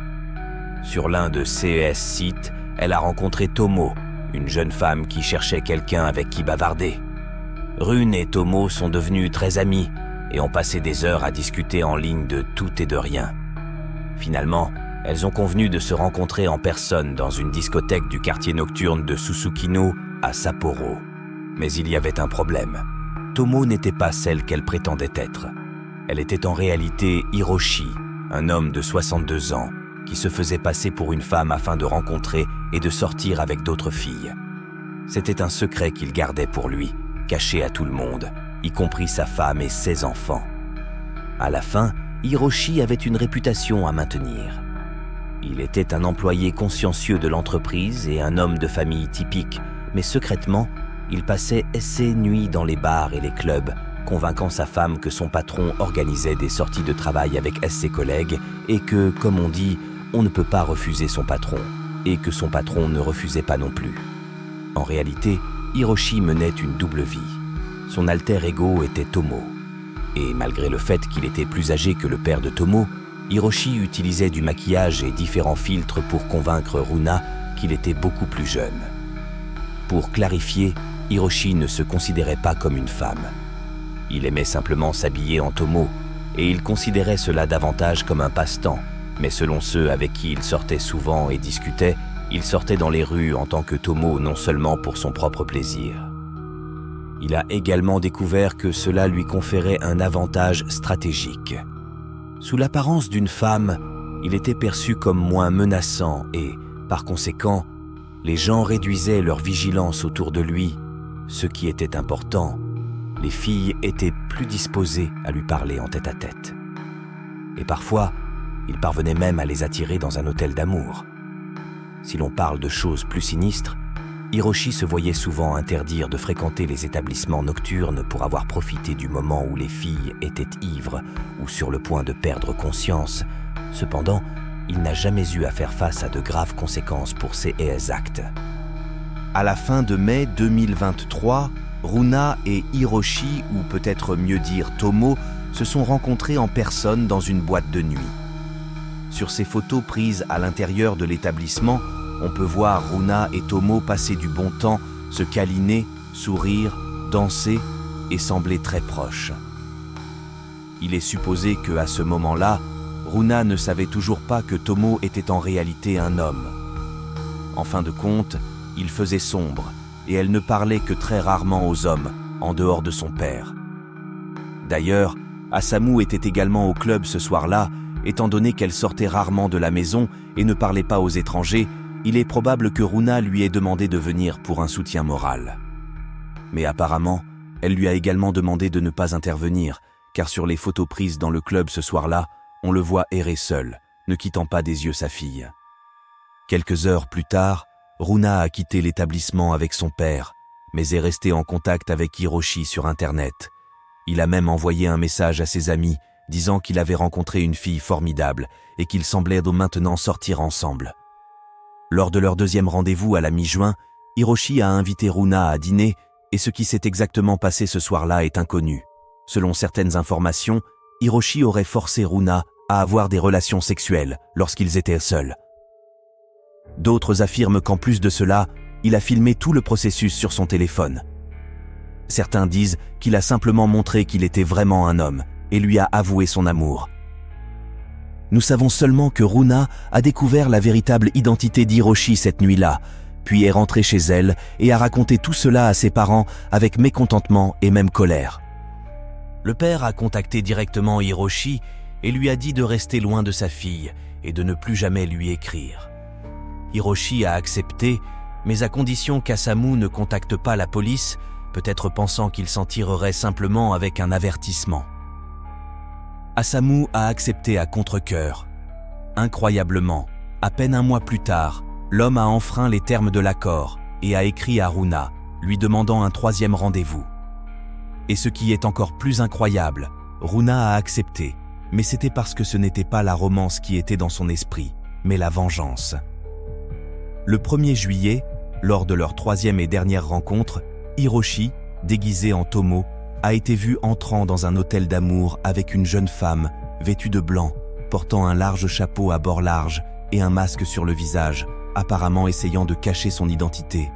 Sur l'un de ces sites, elle a rencontré Tomo, une jeune femme qui cherchait quelqu'un avec qui bavarder. Rune et Tomo sont devenus très amis et ont passé des heures à discuter en ligne de tout et de rien. Finalement, elles ont convenu de se rencontrer en personne dans une discothèque du quartier nocturne de Susukino à Sapporo. Mais il y avait un problème. Tomo n'était pas celle qu'elle prétendait être. Elle était en réalité Hiroshi, un homme de 62 ans, qui se faisait passer pour une femme afin de rencontrer et de sortir avec d'autres filles. C'était un secret qu'il gardait pour lui, caché à tout le monde, y compris sa femme et ses enfants. À la fin, Hiroshi avait une réputation à maintenir. Il était un employé consciencieux de l'entreprise et un homme de famille typique, mais secrètement, il passait ses nuits dans les bars et les clubs, convainquant sa femme que son patron organisait des sorties de travail avec ses collègues et que, comme on dit, on ne peut pas refuser son patron, et que son patron ne refusait pas non plus. En réalité, Hiroshi menait une double vie. Son alter ego était Tomo. Et malgré le fait qu'il était plus âgé que le père de Tomo, Hiroshi utilisait du maquillage et différents filtres pour convaincre Runa qu'il était beaucoup plus jeune. Pour clarifier, Hiroshi ne se considérait pas comme une femme. Il aimait simplement s'habiller en Tomo, et il considérait cela davantage comme un passe-temps, mais selon ceux avec qui il sortait souvent et discutait, il sortait dans les rues en tant que Tomo non seulement pour son propre plaisir. Il a également découvert que cela lui conférait un avantage stratégique. Sous l'apparence d'une femme, il était perçu comme moins menaçant et, par conséquent, les gens réduisaient leur vigilance autour de lui. Ce qui était important, les filles étaient plus disposées à lui parler en tête-à-tête. Et parfois, il parvenait même à les attirer dans un hôtel d'amour. Si l'on parle de choses plus sinistres, Hiroshi se voyait souvent interdire de fréquenter les établissements nocturnes pour avoir profité du moment où les filles étaient ivres ou sur le point de perdre conscience. Cependant, il n'a jamais eu à faire face à de graves conséquences pour ses actes. À la fin de mai 2023, Runa et Hiroshi, ou peut-être mieux dire Tomo, se sont rencontrés en personne dans une boîte de nuit. Sur ces photos prises à l'intérieur de l'établissement, on peut voir Runa et Tomo passer du bon temps, se câliner, sourire, danser et sembler très proches. Il est supposé qu'à ce moment-là, Runa ne savait toujours pas que Tomo était en réalité un homme. En fin de compte, il faisait sombre et elle ne parlait que très rarement aux hommes, en dehors de son père. D'ailleurs, Asamu était également au club ce soir-là, étant donné qu'elle sortait rarement de la maison et ne parlait pas aux étrangers. Il est probable que Runa lui ait demandé de venir pour un soutien moral. Mais apparemment, elle lui a également demandé de ne pas intervenir, car sur les photos prises dans le club ce soir-là, on le voit errer seul, ne quittant pas des yeux sa fille. Quelques heures plus tard, Runa a quitté l'établissement avec son père, mais est resté en contact avec Hiroshi sur Internet. Il a même envoyé un message à ses amis, disant qu'il avait rencontré une fille formidable et qu'ils semblaient maintenant sortir ensemble. Lors de leur deuxième rendez-vous à la mi-juin, Hiroshi a invité Runa à dîner et ce qui s'est exactement passé ce soir-là est inconnu. Selon certaines informations, Hiroshi aurait forcé Runa à avoir des relations sexuelles lorsqu'ils étaient seuls. D'autres affirment qu'en plus de cela, il a filmé tout le processus sur son téléphone. Certains disent qu'il a simplement montré qu'il était vraiment un homme et lui a avoué son amour. Nous savons seulement que Runa a découvert la véritable identité d'Hiroshi cette nuit-là, puis est rentrée chez elle et a raconté tout cela à ses parents avec mécontentement et même colère. Le père a contacté directement Hiroshi et lui a dit de rester loin de sa fille et de ne plus jamais lui écrire. Hiroshi a accepté, mais à condition qu'Asamu ne contacte pas la police, peut-être pensant qu'il s'en tirerait simplement avec un avertissement. Asamu a accepté à contre-cœur. Incroyablement, à peine un mois plus tard, l'homme a enfreint les termes de l'accord et a écrit à Runa, lui demandant un troisième rendez-vous. Et ce qui est encore plus incroyable, Runa a accepté, mais c'était parce que ce n'était pas la romance qui était dans son esprit, mais la vengeance. Le 1er juillet, lors de leur troisième et dernière rencontre, Hiroshi, déguisé en Tomo, a été vu entrant dans un hôtel d'amour avec une jeune femme vêtue de blanc, portant un large chapeau à bords larges et un masque sur le visage, apparemment essayant de cacher son identité.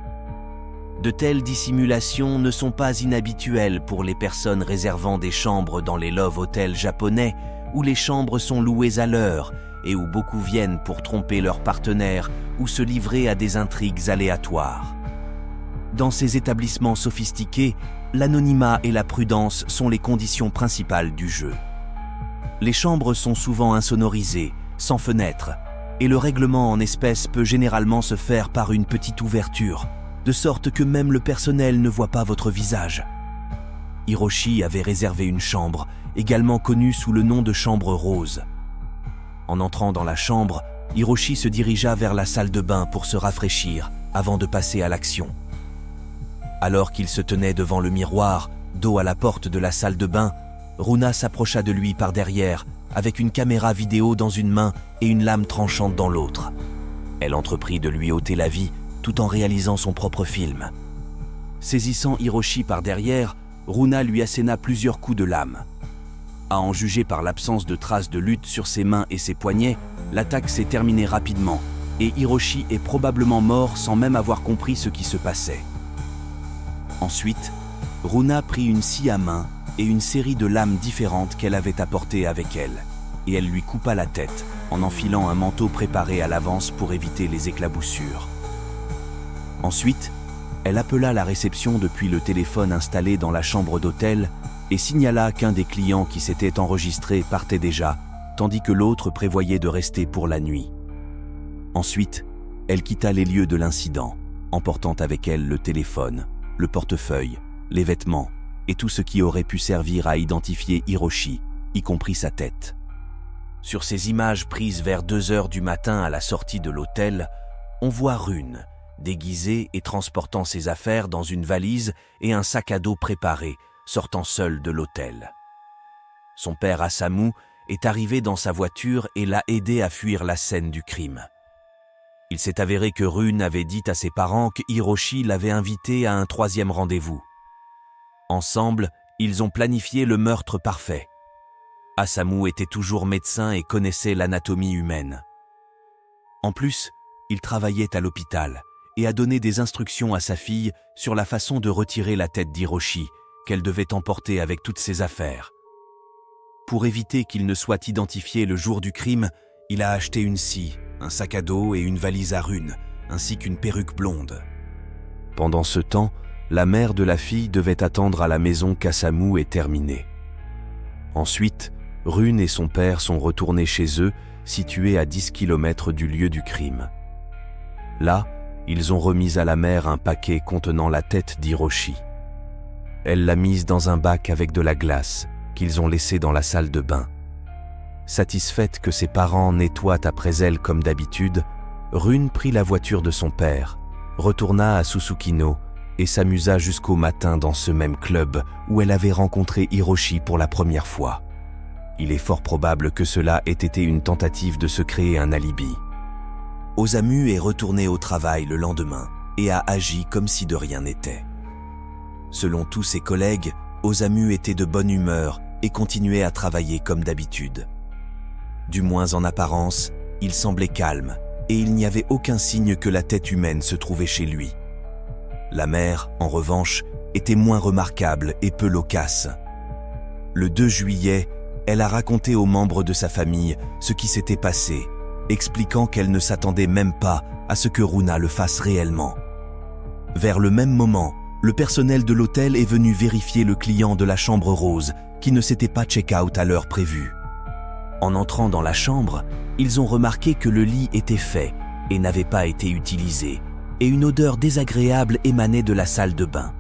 De telles dissimulations ne sont pas inhabituelles pour les personnes réservant des chambres dans les love hotels japonais où les chambres sont louées à l'heure et où beaucoup viennent pour tromper leur partenaire ou se livrer à des intrigues aléatoires. Dans ces établissements sophistiqués, l'anonymat et la prudence sont les conditions principales du jeu. Les chambres sont souvent insonorisées, sans fenêtres, et le règlement en espèces peut généralement se faire par une petite ouverture, de sorte que même le personnel ne voit pas votre visage. Hiroshi avait réservé une chambre, également connue sous le nom de chambre rose. En entrant dans la chambre, Hiroshi se dirigea vers la salle de bain pour se rafraîchir avant de passer à l'action. Alors qu'il se tenait devant le miroir, dos à la porte de la salle de bain, Runa s'approcha de lui par derrière, avec une caméra vidéo dans une main et une lame tranchante dans l'autre. Elle entreprit de lui ôter la vie, tout en réalisant son propre film. Saisissant Hiroshi par derrière, Runa lui asséna plusieurs coups de lame. À en juger par l'absence de traces de lutte sur ses mains et ses poignets, l'attaque s'est terminée rapidement, et Hiroshi est probablement mort sans même avoir compris ce qui se passait. Ensuite, Runa prit une scie à main et une série de lames différentes qu'elle avait apportées avec elle, et elle lui coupa la tête en enfilant un manteau préparé à l'avance pour éviter les éclaboussures. Ensuite, elle appela la réception depuis le téléphone installé dans la chambre d'hôtel et signala qu'un des clients qui s'était enregistré partait déjà, tandis que l'autre prévoyait de rester pour la nuit. Ensuite, elle quitta les lieux de l'incident, emportant avec elle le téléphone, le portefeuille, les vêtements et tout ce qui aurait pu servir à identifier Hiroshi, y compris sa tête. Sur ces images prises vers 2 heures du matin à la sortie de l'hôtel, on voit Rune, déguisée et transportant ses affaires dans une valise et un sac à dos préparé, sortant seule de l'hôtel. Son père Asamu est arrivé dans sa voiture et l'a aidé à fuir la scène du crime. Il s'est avéré que Rune avait dit à ses parents que Hiroshi l'avait invité à un 3e rendez-vous. Ensemble, ils ont planifié le meurtre parfait. Asamu était toujours médecin et connaissait l'anatomie humaine. En plus, il travaillait à l'hôpital et a donné des instructions à sa fille sur la façon de retirer la tête d'Hiroshi, qu'elle devait emporter avec toutes ses affaires. Pour éviter qu'il ne soit identifié le jour du crime, il a acheté une scie, un sac à dos et une valise à runes, ainsi qu'une perruque blonde. Pendant ce temps, la mère de la fille devait attendre à la maison qu'Asamu ait terminé. Ensuite, Rune et son père sont retournés chez eux, situés à 10 km du lieu du crime. Là, ils ont remis à la mère un paquet contenant la tête d'Hiroshi. Elle l'a mise dans un bac avec de la glace qu'ils ont laissé dans la salle de bain. Satisfaite que ses parents nettoient après elle comme d'habitude, Rune prit la voiture de son père, retourna à Susukino et s'amusa jusqu'au matin dans ce même club où elle avait rencontré Hiroshi pour la première fois. Il est fort probable que cela ait été une tentative de se créer un alibi. Osamu est retourné au travail le lendemain et a agi comme si de rien n'était. Selon tous ses collègues, Osamu était de bonne humeur et continuait à travailler comme d'habitude. Du moins en apparence, il semblait calme et il n'y avait aucun signe que la tête humaine se trouvait chez lui. La mère, en revanche, était moins remarquable et peu loquace. Le 2 juillet, elle a raconté aux membres de sa famille ce qui s'était passé, expliquant qu'elle ne s'attendait même pas à ce que Runa le fasse réellement. Vers le même moment, le personnel de l'hôtel est venu vérifier le client de la chambre rose qui ne s'était pas check-out à l'heure prévue. En entrant dans la chambre, ils ont remarqué que le lit était fait et n'avait pas été utilisé, et une odeur désagréable émanait de la salle de bain.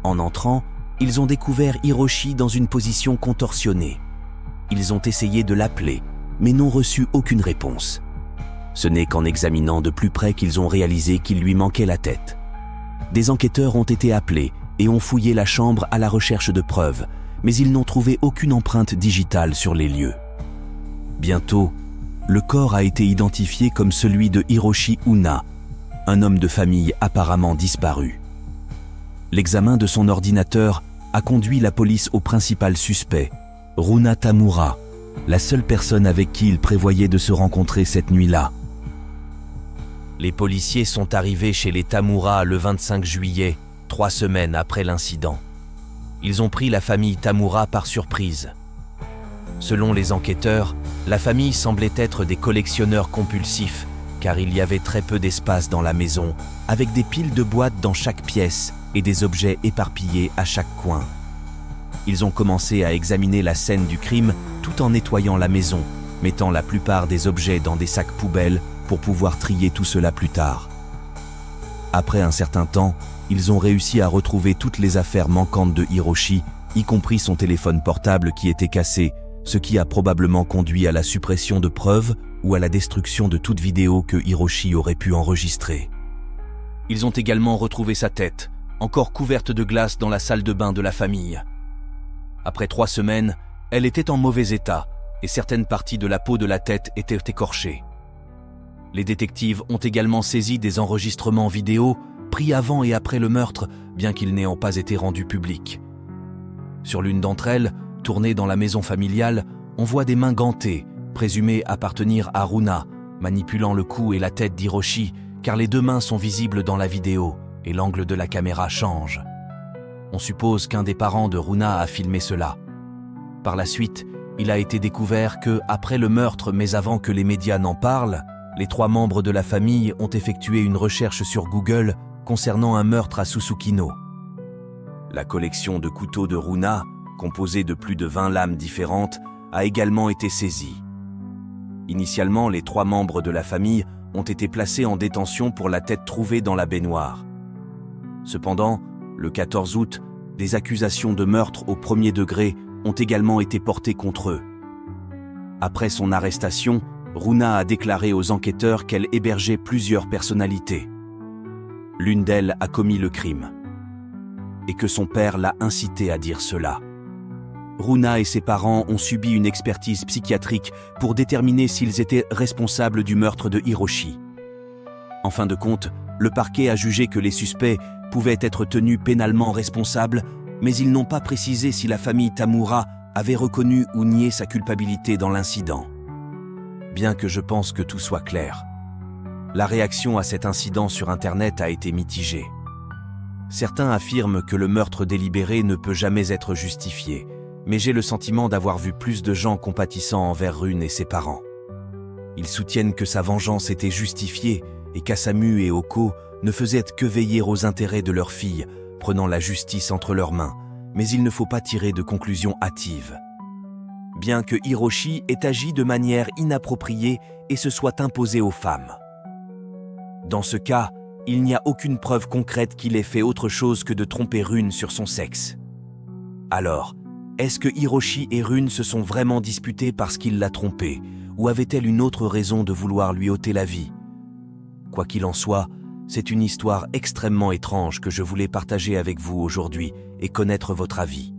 En entrant, ils ont découvert Hiroshi dans une position contorsionnée. Ils ont essayé de l'appeler, mais n'ont reçu aucune réponse. Ce n'est qu'en examinant de plus près qu'ils ont réalisé qu'il lui manquait la tête. Des enquêteurs ont été appelés et ont fouillé la chambre à la recherche de preuves, mais ils n'ont trouvé aucune empreinte digitale sur les lieux. Bientôt, le corps a été identifié comme celui de Hiroshi Una, un homme de famille apparemment disparu. L'examen de son ordinateur a conduit la police au principal suspect, Runa Tamura, la seule personne avec qui il prévoyait de se rencontrer cette nuit-là. Les policiers sont arrivés chez les Tamura le 25 juillet, 3 semaines après l'incident. Ils ont pris la famille Tamura par surprise. Selon les enquêteurs, la famille semblait être des collectionneurs compulsifs, car il y avait très peu d'espace dans la maison, avec des piles de boîtes dans chaque pièce et des objets éparpillés à chaque coin. Ils ont commencé à examiner la scène du crime tout en nettoyant la maison, mettant la plupart des objets dans des sacs poubelles pour pouvoir trier tout cela plus tard. Après un certain temps, ils ont réussi à retrouver toutes les affaires manquantes de Hiroshi, y compris son téléphone portable qui était cassé, ce qui a probablement conduit à la suppression de preuves ou à la destruction de toute vidéo que Hiroshi aurait pu enregistrer. Ils ont également retrouvé sa tête, encore couverte de glace dans la salle de bain de la famille. Après 3 semaines, elle était en mauvais état et certaines parties de la peau de la tête étaient écorchées. Les détectives ont également saisi des enregistrements vidéo pris avant et après le meurtre, bien qu'ils n'aient pas été rendus publics. Sur l'une d'entre elles, tournée dans la maison familiale, on voit des mains gantées, présumées appartenir à Runa, manipulant le cou et la tête d'Hiroshi, car les 2 mains sont visibles dans la vidéo et l'angle de la caméra change. On suppose qu'un des parents de Runa a filmé cela. Par la suite, il a été découvert que, après le meurtre mais avant que les médias n'en parlent, les 3 membres de la famille ont effectué une recherche sur Google concernant un meurtre à Susukino. La collection de couteaux de Runa, composée de plus de 20 lames différentes, a également été saisie. Initialement, les 3 membres de la famille ont été placés en détention pour la tête trouvée dans la baignoire. Cependant, le 14 août, des accusations de meurtre au 1er degré ont également été portées contre eux. Après son arrestation, Runa a déclaré aux enquêteurs qu'elle hébergeait plusieurs personnalités. L'une d'elles a commis le crime, et que son père l'a incité à dire cela. Runa et ses parents ont subi une expertise psychiatrique pour déterminer s'ils étaient responsables du meurtre de Hiroshi. En fin de compte, le parquet a jugé que les suspects pouvaient être tenus pénalement responsables, mais ils n'ont pas précisé si la famille Tamura avait reconnu ou nié sa culpabilité dans l'incident. Bien que je pense que tout soit clair, la réaction à cet incident sur Internet a été mitigée. Certains affirment que le meurtre délibéré ne peut jamais être justifié, mais j'ai le sentiment d'avoir vu plus de gens compatissants envers Rune et ses parents. Ils soutiennent que sa vengeance était justifiée et qu'Asamu et Oko ne faisaient que veiller aux intérêts de leur fille, prenant la justice entre leurs mains, mais il ne faut pas tirer de conclusions hâtives. Bien que Hiroshi ait agi de manière inappropriée et se soit imposé aux femmes. Dans ce cas, il n'y a aucune preuve concrète qu'il ait fait autre chose que de tromper Rune sur son sexe. Alors, est-ce que Hiroshi et Rune se sont vraiment disputés parce qu'il l'a trompée, ou avait-elle une autre raison de vouloir lui ôter la vie? Quoi qu'il en soit, c'est une histoire extrêmement étrange que je voulais partager avec vous aujourd'hui et connaître votre avis.